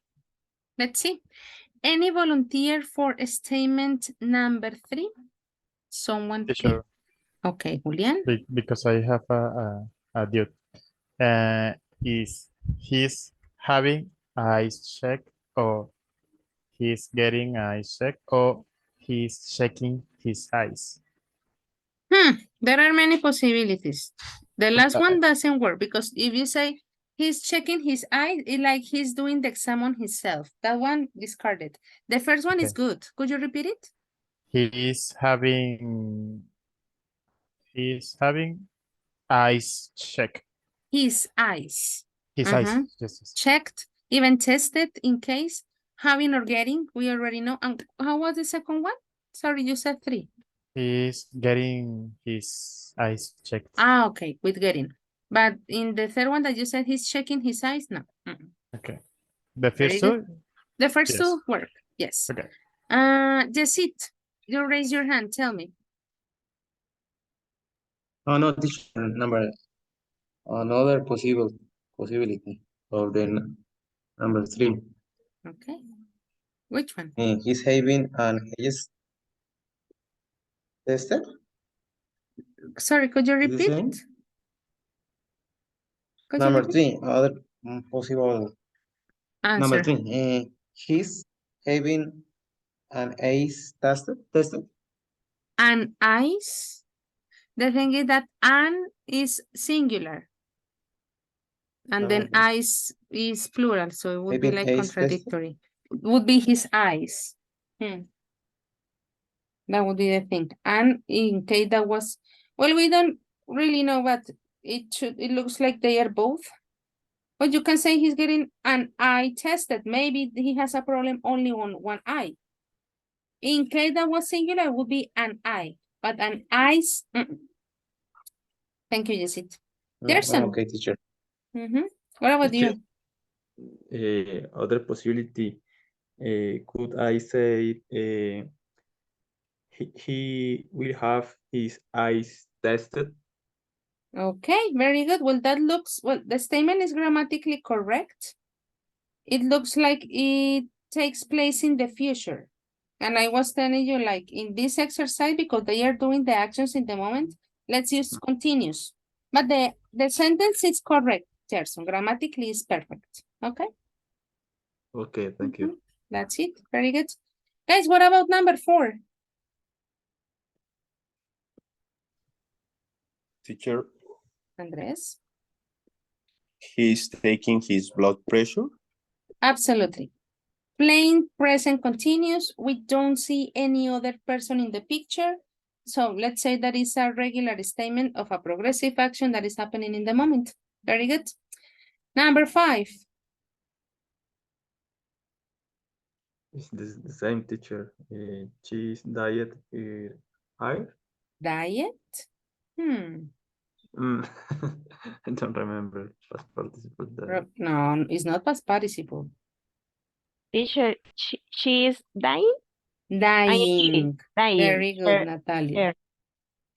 let's see. Any volunteer for statement number 3? Someone. Teacher. Okay, Julian. Because I have a dude. Is he's having eyes check, or he's getting eyes check, or he's checking his eyes? There are many possibilities. The last Uh, one doesn't work because if you say he's checking his eyes, it's like he's doing the exam on himself. That one discarded. The first one is Okay. good. Could you repeat it? He's having eyes check. His eyes. His eyes. Yes, yes. Checked, even tested in case, having or getting, we already know. And how was the second one? Sorry, you said 3. He's getting his eyes checked. Ah, okay, with getting. But in the third one that you said he's checking his eyes, no. Okay. The Very first good. two? The first Yes. two work, yes. Okay. Jessit, you raise your hand, tell me. Oh no, teacher, another possibility of the number 3. Okay. Which one? He's having an age tested. Sorry, could you Is the repeat? same? Could you Number repeat? 3, other possible. Number Answer. 3, he's having an ace tested. An eyes? The thing is that an is singular. And then Okay. eyes is plural, so it would be Having like ace tested. contradictory. It would be his eyes. That would be the thing. And in case that was, well, we don't really know, but it looks like they are both. But you can say he's getting an eye tested. Maybe he has a problem only on one eye. In case that was singular, it would be an eye, but an eyes. Thank you, Jessit. Gerson. Okay, teacher. What about Teacher, you? Other possibility, could I say he will have his eyes tested? Okay, very good. Well, that looks, well, the statement is grammatically correct. It looks like it takes place in the future. And I was telling you, like, in this exercise, because they are doing the actions in the moment, let's use continuous. But the sentence is correct, Gerson. Grammatically is perfect. Okay? Okay, thank you. That's it. Very good. Guys, what about number 4? Teacher, Andres? he's taking his blood pressure. Absolutely. Plain present continuous. We don't see any other person in the picture. So let's say that is a regular statement of a progressive action that is happening in the moment. Very good. Number 5. Is this the same, teacher? Cheese diet high? Diet? I don't remember past participle there. No, it's not past participle. Teacher, she is dying? Dying. Dying. Very good, Natalia. Her.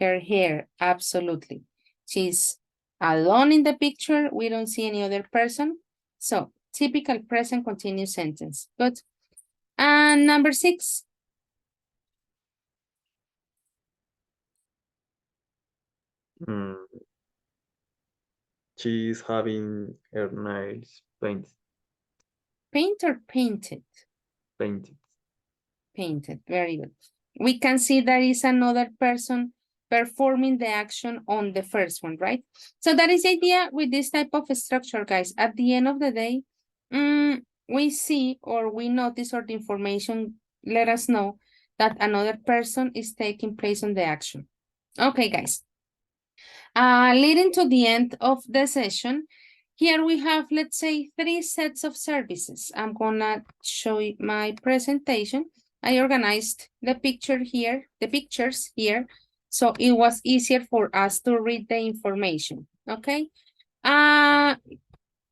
Her hair, absolutely. She's alone in the picture. We don't see any other person. So, typical present continuous sentence. Good. And number 6. She is having her nails painted. Paint or painted? Painted. Painted. Very good. We can see there is another person performing the action on the first one, right? So that is the idea with this type of structure, guys. At the end of the day, we see or we notice or the information let us know that another person is taking place on the action. Okay, guys. Leading to the end of the session, here we have, let's say, 3 sets of services. I'm gonna show you my presentation. I organized the pictures here, so it was easier for us to read the information, okay?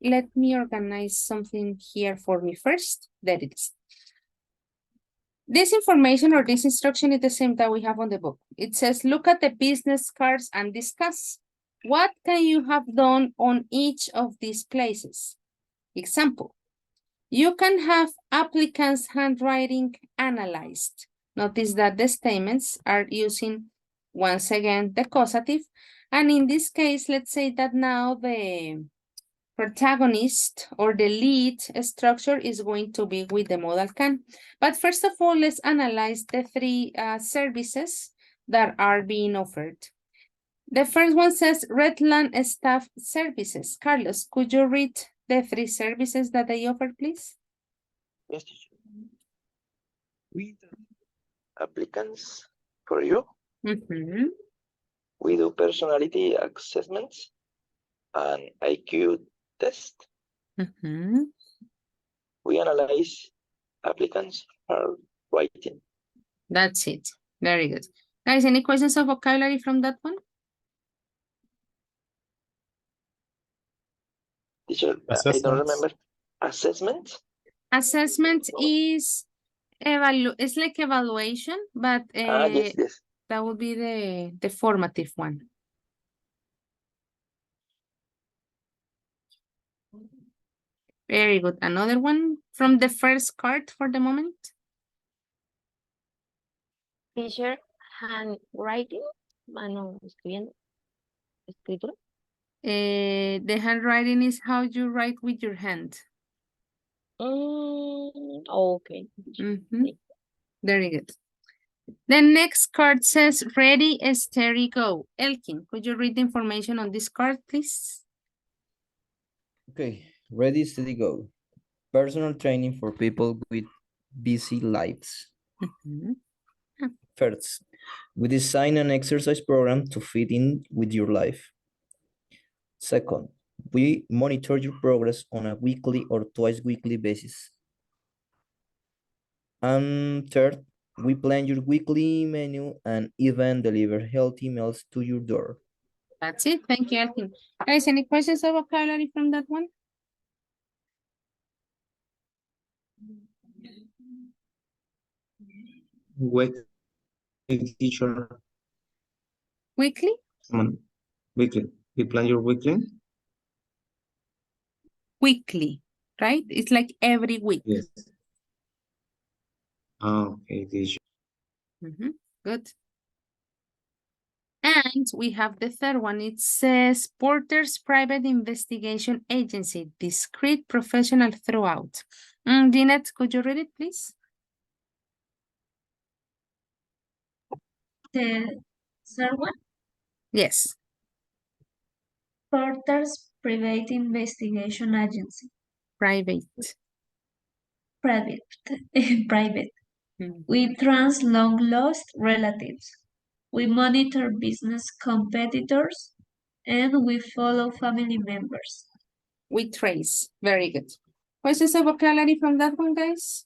Let me organize something here for me first. There it is. This information or this instruction is the same that we have on the book. It says, look at the business cards and discuss. What can you have done on each of these places? Example, you can have applicants' handwriting analyzed. Notice that the statements are using once again, the causative. And in this case, let's say that now the protagonist or the lead structure is going to be with the modal can. But first of all, let's analyze the three services that are being offered. The first one says Redland Staff Services. Carlos, could you read the three services that they offer, please? Yes, teacher. We do applicants for you. We do personality assessments and IQ test. We analyze applicants for writing. That's it. Very good. Guys, any questions of vocabulary from that one? Teacher, I don't remember. Assessment? Assessment is it's like evaluation, but Yes. that would be the formative one. Very good. Another one from the first card for the moment. Teacher, handwriting, mano escribiendo, escritura. The handwriting is how you write with your hand. Okay. Very good. The next card says ready, steady, go. Elkin, could you read the information on this card, please? Okay, ready, steady, go. Personal training for people with busy lives. First, we design an exercise program to fit in with your life. Second, we monitor your progress on a weekly or twice weekly basis. And third, we plan your weekly menu and even deliver healthy meals to your door. That's it. Thank you, Elkin. Guys, any questions of vocabulary from that one? Wait, teacher. Weekly? Weekly. You plan your weekly? Weekly, right? It's like every week. Yes. Okay, teacher. Good. And we have the third one. It says Porter's Private Investigation Agency, discreet professional throughout. Jeanette, could you read it, please? The third one? Yes. Porter's Private Investigation Agency. Private. Private. We trans long-lost relatives. We monitor business competitors, and we follow family members. We trace. Very good. Questions of vocabulary from that one, guys?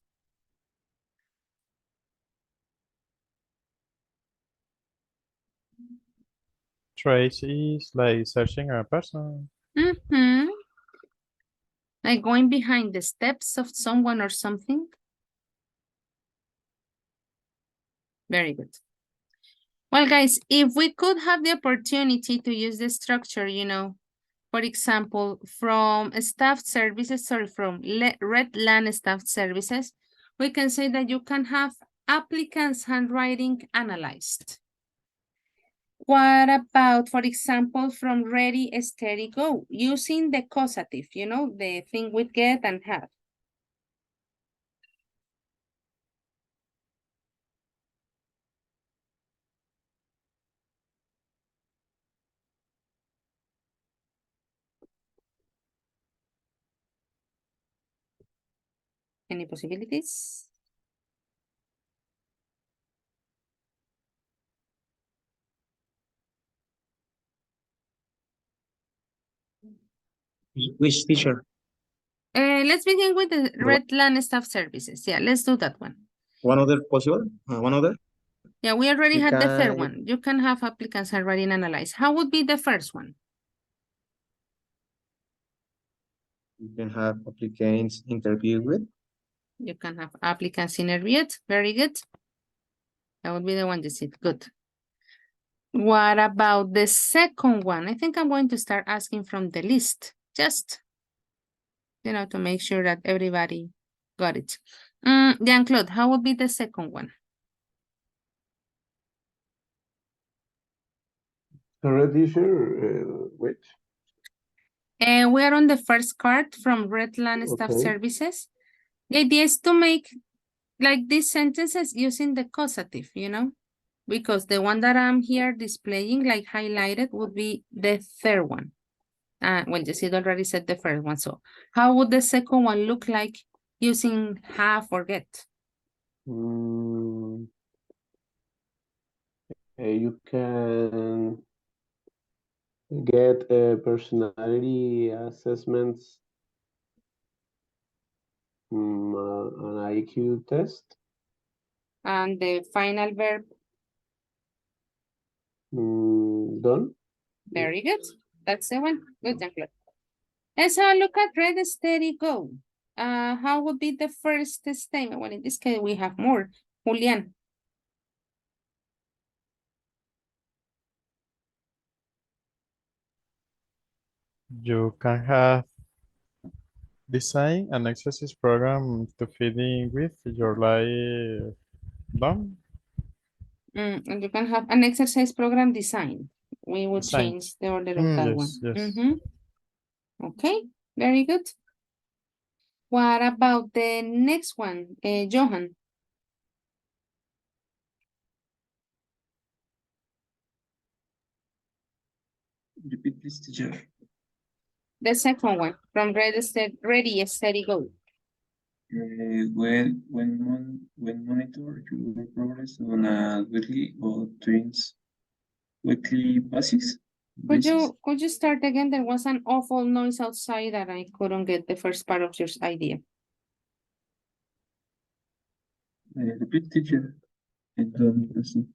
Trace is like searching a person. Like going behind the steps of someone or something. Very good. Well, guys, if we could have the opportunity to use the structure, you know, for example, from staff services, sorry, from Redland Staff Services, we can say that you can have applicants' handwriting analyzed. What about, for example, from ready, steady, go, using the causative, you know, the thing with get and have. Any possibilities? Which teacher? Let's begin with the Redland Staff Services. Yeah, let's do that one. One other possible? One other? Yeah, we already You had the third can- one. You can have applicants already analyzed. How would be the first one? You can have applicants interviewed with. You can have applicants interviewed. Very good. That would be the one you said. Good. What about the second one? I think I'm going to start asking from the list. Just, you know, to make sure that everybody got it. Jean-Claude, how would be the second one? Sorry, teacher, which? We are on the first card from Redland Staff Okay. Services. The idea is to make like these sentences using the causative, you know, because the one that I'm here displaying, like highlighted, would be the third one. Well, Jessica already said the first one. So how would the second one look like using have or get? You can get personality assessments, an IQ test. And the final verb? Done. Very good. That's the one. Good, Jean-Claude. Let's have a look at ready, steady, go. How would be the first statement? Well, in this case, we have more. Julian. You can have design an exercise program to fit in with your life done. And you can have an exercise program design. We will Design. change the order of that one. Yes. Okay, very good. What about the next one, Johan? Repeat this, teacher. The second one, from ready, steady, go. When monitor your progress on a weekly or weekly basis. Could you start again? There was an awful noise outside and I couldn't get the first part of your idea. Repeat, teacher.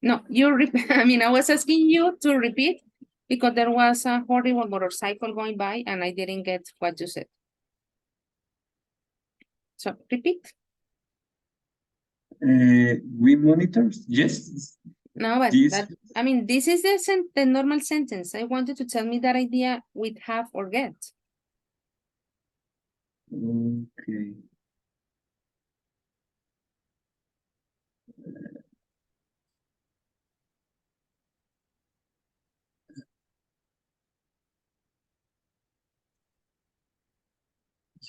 No, you repeat. I mean, I was asking you to repeat because there was a horrible motorcycle going by and I didn't get what you said. So repeat. We monitor, yes. No, but This. that, I mean, this is the normal sentence. I want you to tell me that idea with have or get. Okay.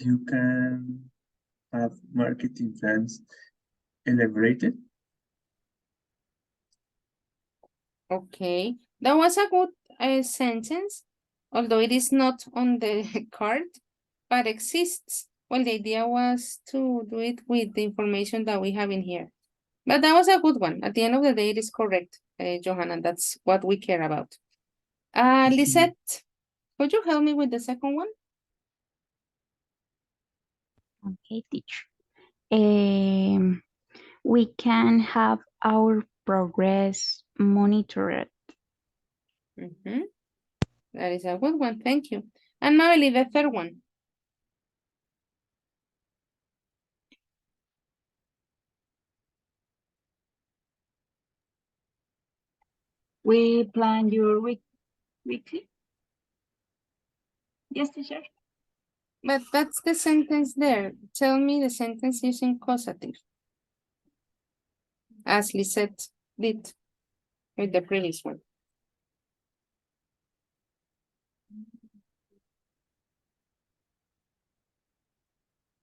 You can have marketing plans elaborated. Okay, that was a good sentence, although it is not on the card, but exists. Well, the idea was to do it with the information that we have in here. But that was a good one. At the end of the day, it is correct, Johanna. That's what we care about. Lisette, could you help me with the second one? Okay, teacher. We can have our progress monitored. That is a good one. Thank you. And Mabel, the third one. We plan your weekly. Yes, teacher. But that's the sentence there. Tell me the sentence using causative. As Lisette did with the previous one.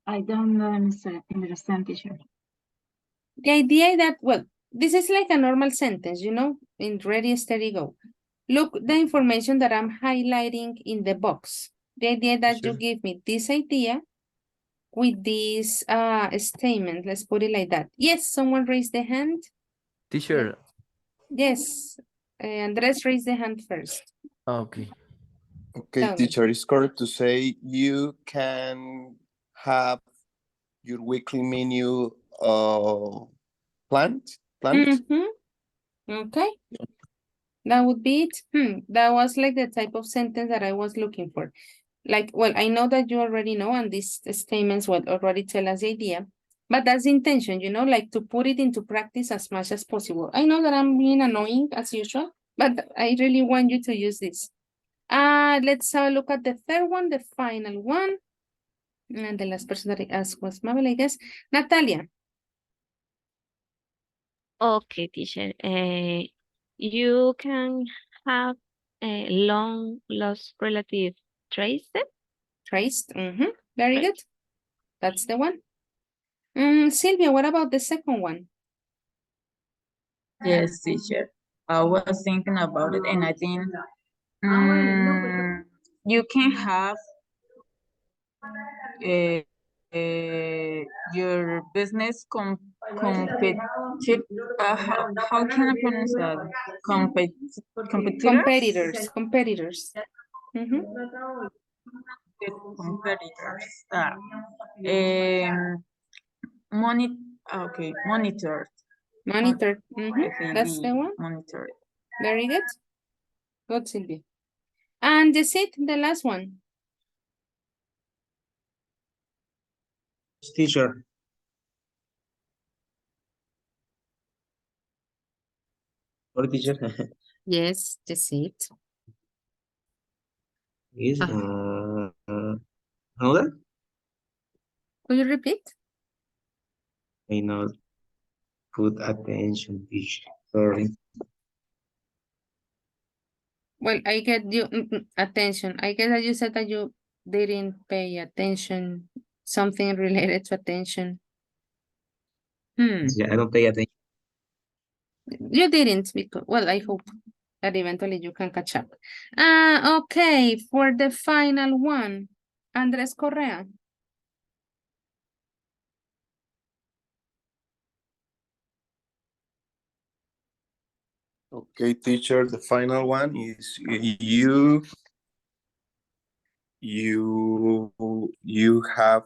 I don't understand, teacher. The idea that, well, this is like a normal sentence, you know, in ready, steady, go. Look, the information that I'm highlighting in the box. The idea that you give me this idea with this statement. Let's put it like that. Yes, someone raised the hand. Teacher. Yes, Andres raised the hand first. Okay. Okay, teacher, it's correct to say you can have your weekly menu planned? Okay. That would be it. That was like the type of sentence that I was looking for. Like, well, I know that you already know, and these statements will already tell us the idea, but that's the intention, you know, like to put it into practice as much as possible. I know that I'm being annoying as usual, but I really want you to use this. Let's have a look at the third one, the final one. And the last person that I asked was Mabel, I guess. Natalia. Okay, teacher. You can have long lost relative traced. Traced. Very good. That's the one. Sylvia, what about the second one? Yes, teacher. I was thinking about it, and I think you can have your business competitive. How can I pronounce that? Competitors. Competitors. Competitors. Monitored. Monitored. That's FAB, the one. monitored. Very good. Good, Sylvia. And that's it, the last one. Teacher. Sorry, teacher. Yes, that's it. Is another? Could you repeat? I not put attention, teacher. Sorry. Well, I get you attention. I guess that you said that you didn't pay attention. Something related to attention. Yeah, I don't pay attention. You didn't because, well, I hope that eventually you can catch up. Okay, for the final one, Andres Correa. Okay, teacher, the final one is you have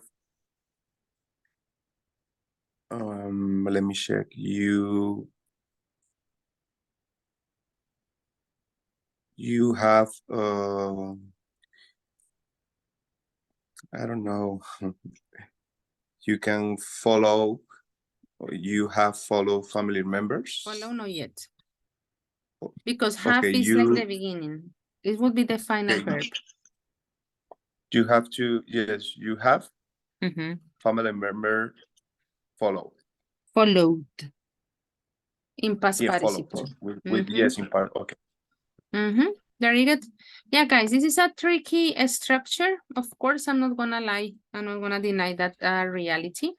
let me check. You have I don't know. You can follow, or you have follow family members. Follow, not yet. Because have Okay, is like the beginning. It would be the final verb. You have to, yes, you have family member follow. Followed. In past Follow. participle. With yes, in part, okay. Very good. Yeah, guys, this is a tricky structure. Of course, I'm not gonna lie. I'm not gonna deny that reality.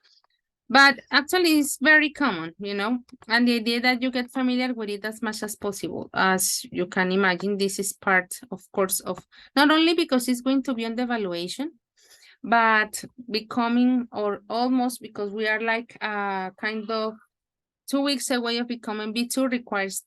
But actually, it's very common, you know, and the idea that you get familiar with it as much as possible. As you can imagine, this is part, of course, of not only because it's going to be on the evaluation, but becoming or almost because we are like kind of 2 weeks away of becoming B2 requires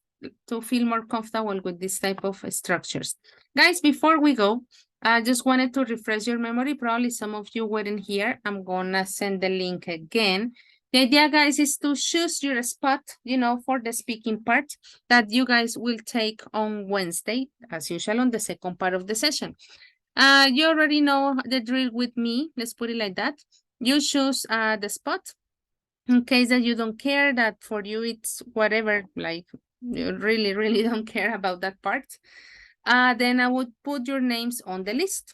to feel more comfortable with this type of structures. Guys, before we go, I just wanted to refresh your memory. Probably some of you weren't here. I'm gonna send the link again. The idea, guys, is to choose your spot, you know, for the speaking part that you guys will take on Wednesday, as usual, on the second part of the session. You already know the drill with me. Let's put it like that. You choose the spot. In case that you don't care, that for you it's whatever, like you really, really don't care about that part, then I would put your names on the list.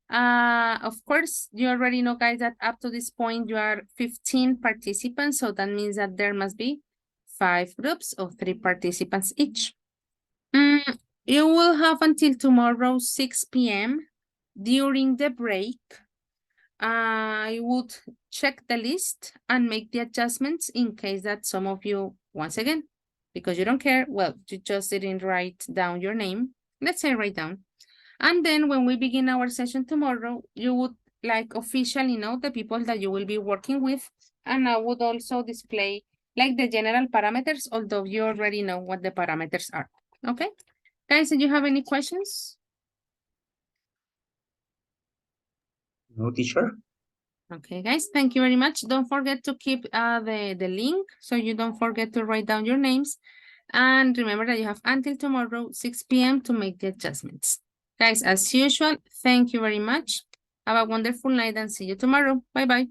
Of course, you already know, guys, that up to this point you are 15 participants, so that means that there must be 5 groups of 3 participants each. You will have until tomorrow 6 p.m. During the break, I would check the list and make the adjustments in case that some of you, once again, because you don't care, well, you just didn't write down your name. Let's say write down. And then when we begin our session tomorrow, you would like officially know the people that you will be working with. And I would also display like the general parameters, although you already know what the parameters are. Okay? Guys, do you have any questions? No, teacher. Okay, guys, thank you very much. Don't forget to keep the link so you don't forget to write down your names. And remember that you have until tomorrow, 6 p.m. to make the adjustments. Guys, as usual, thank you very much. Have a wonderful night and see you tomorrow. Bye-bye.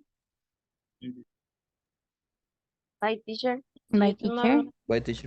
Bye, teacher. Bye, teacher. Bye, teacher.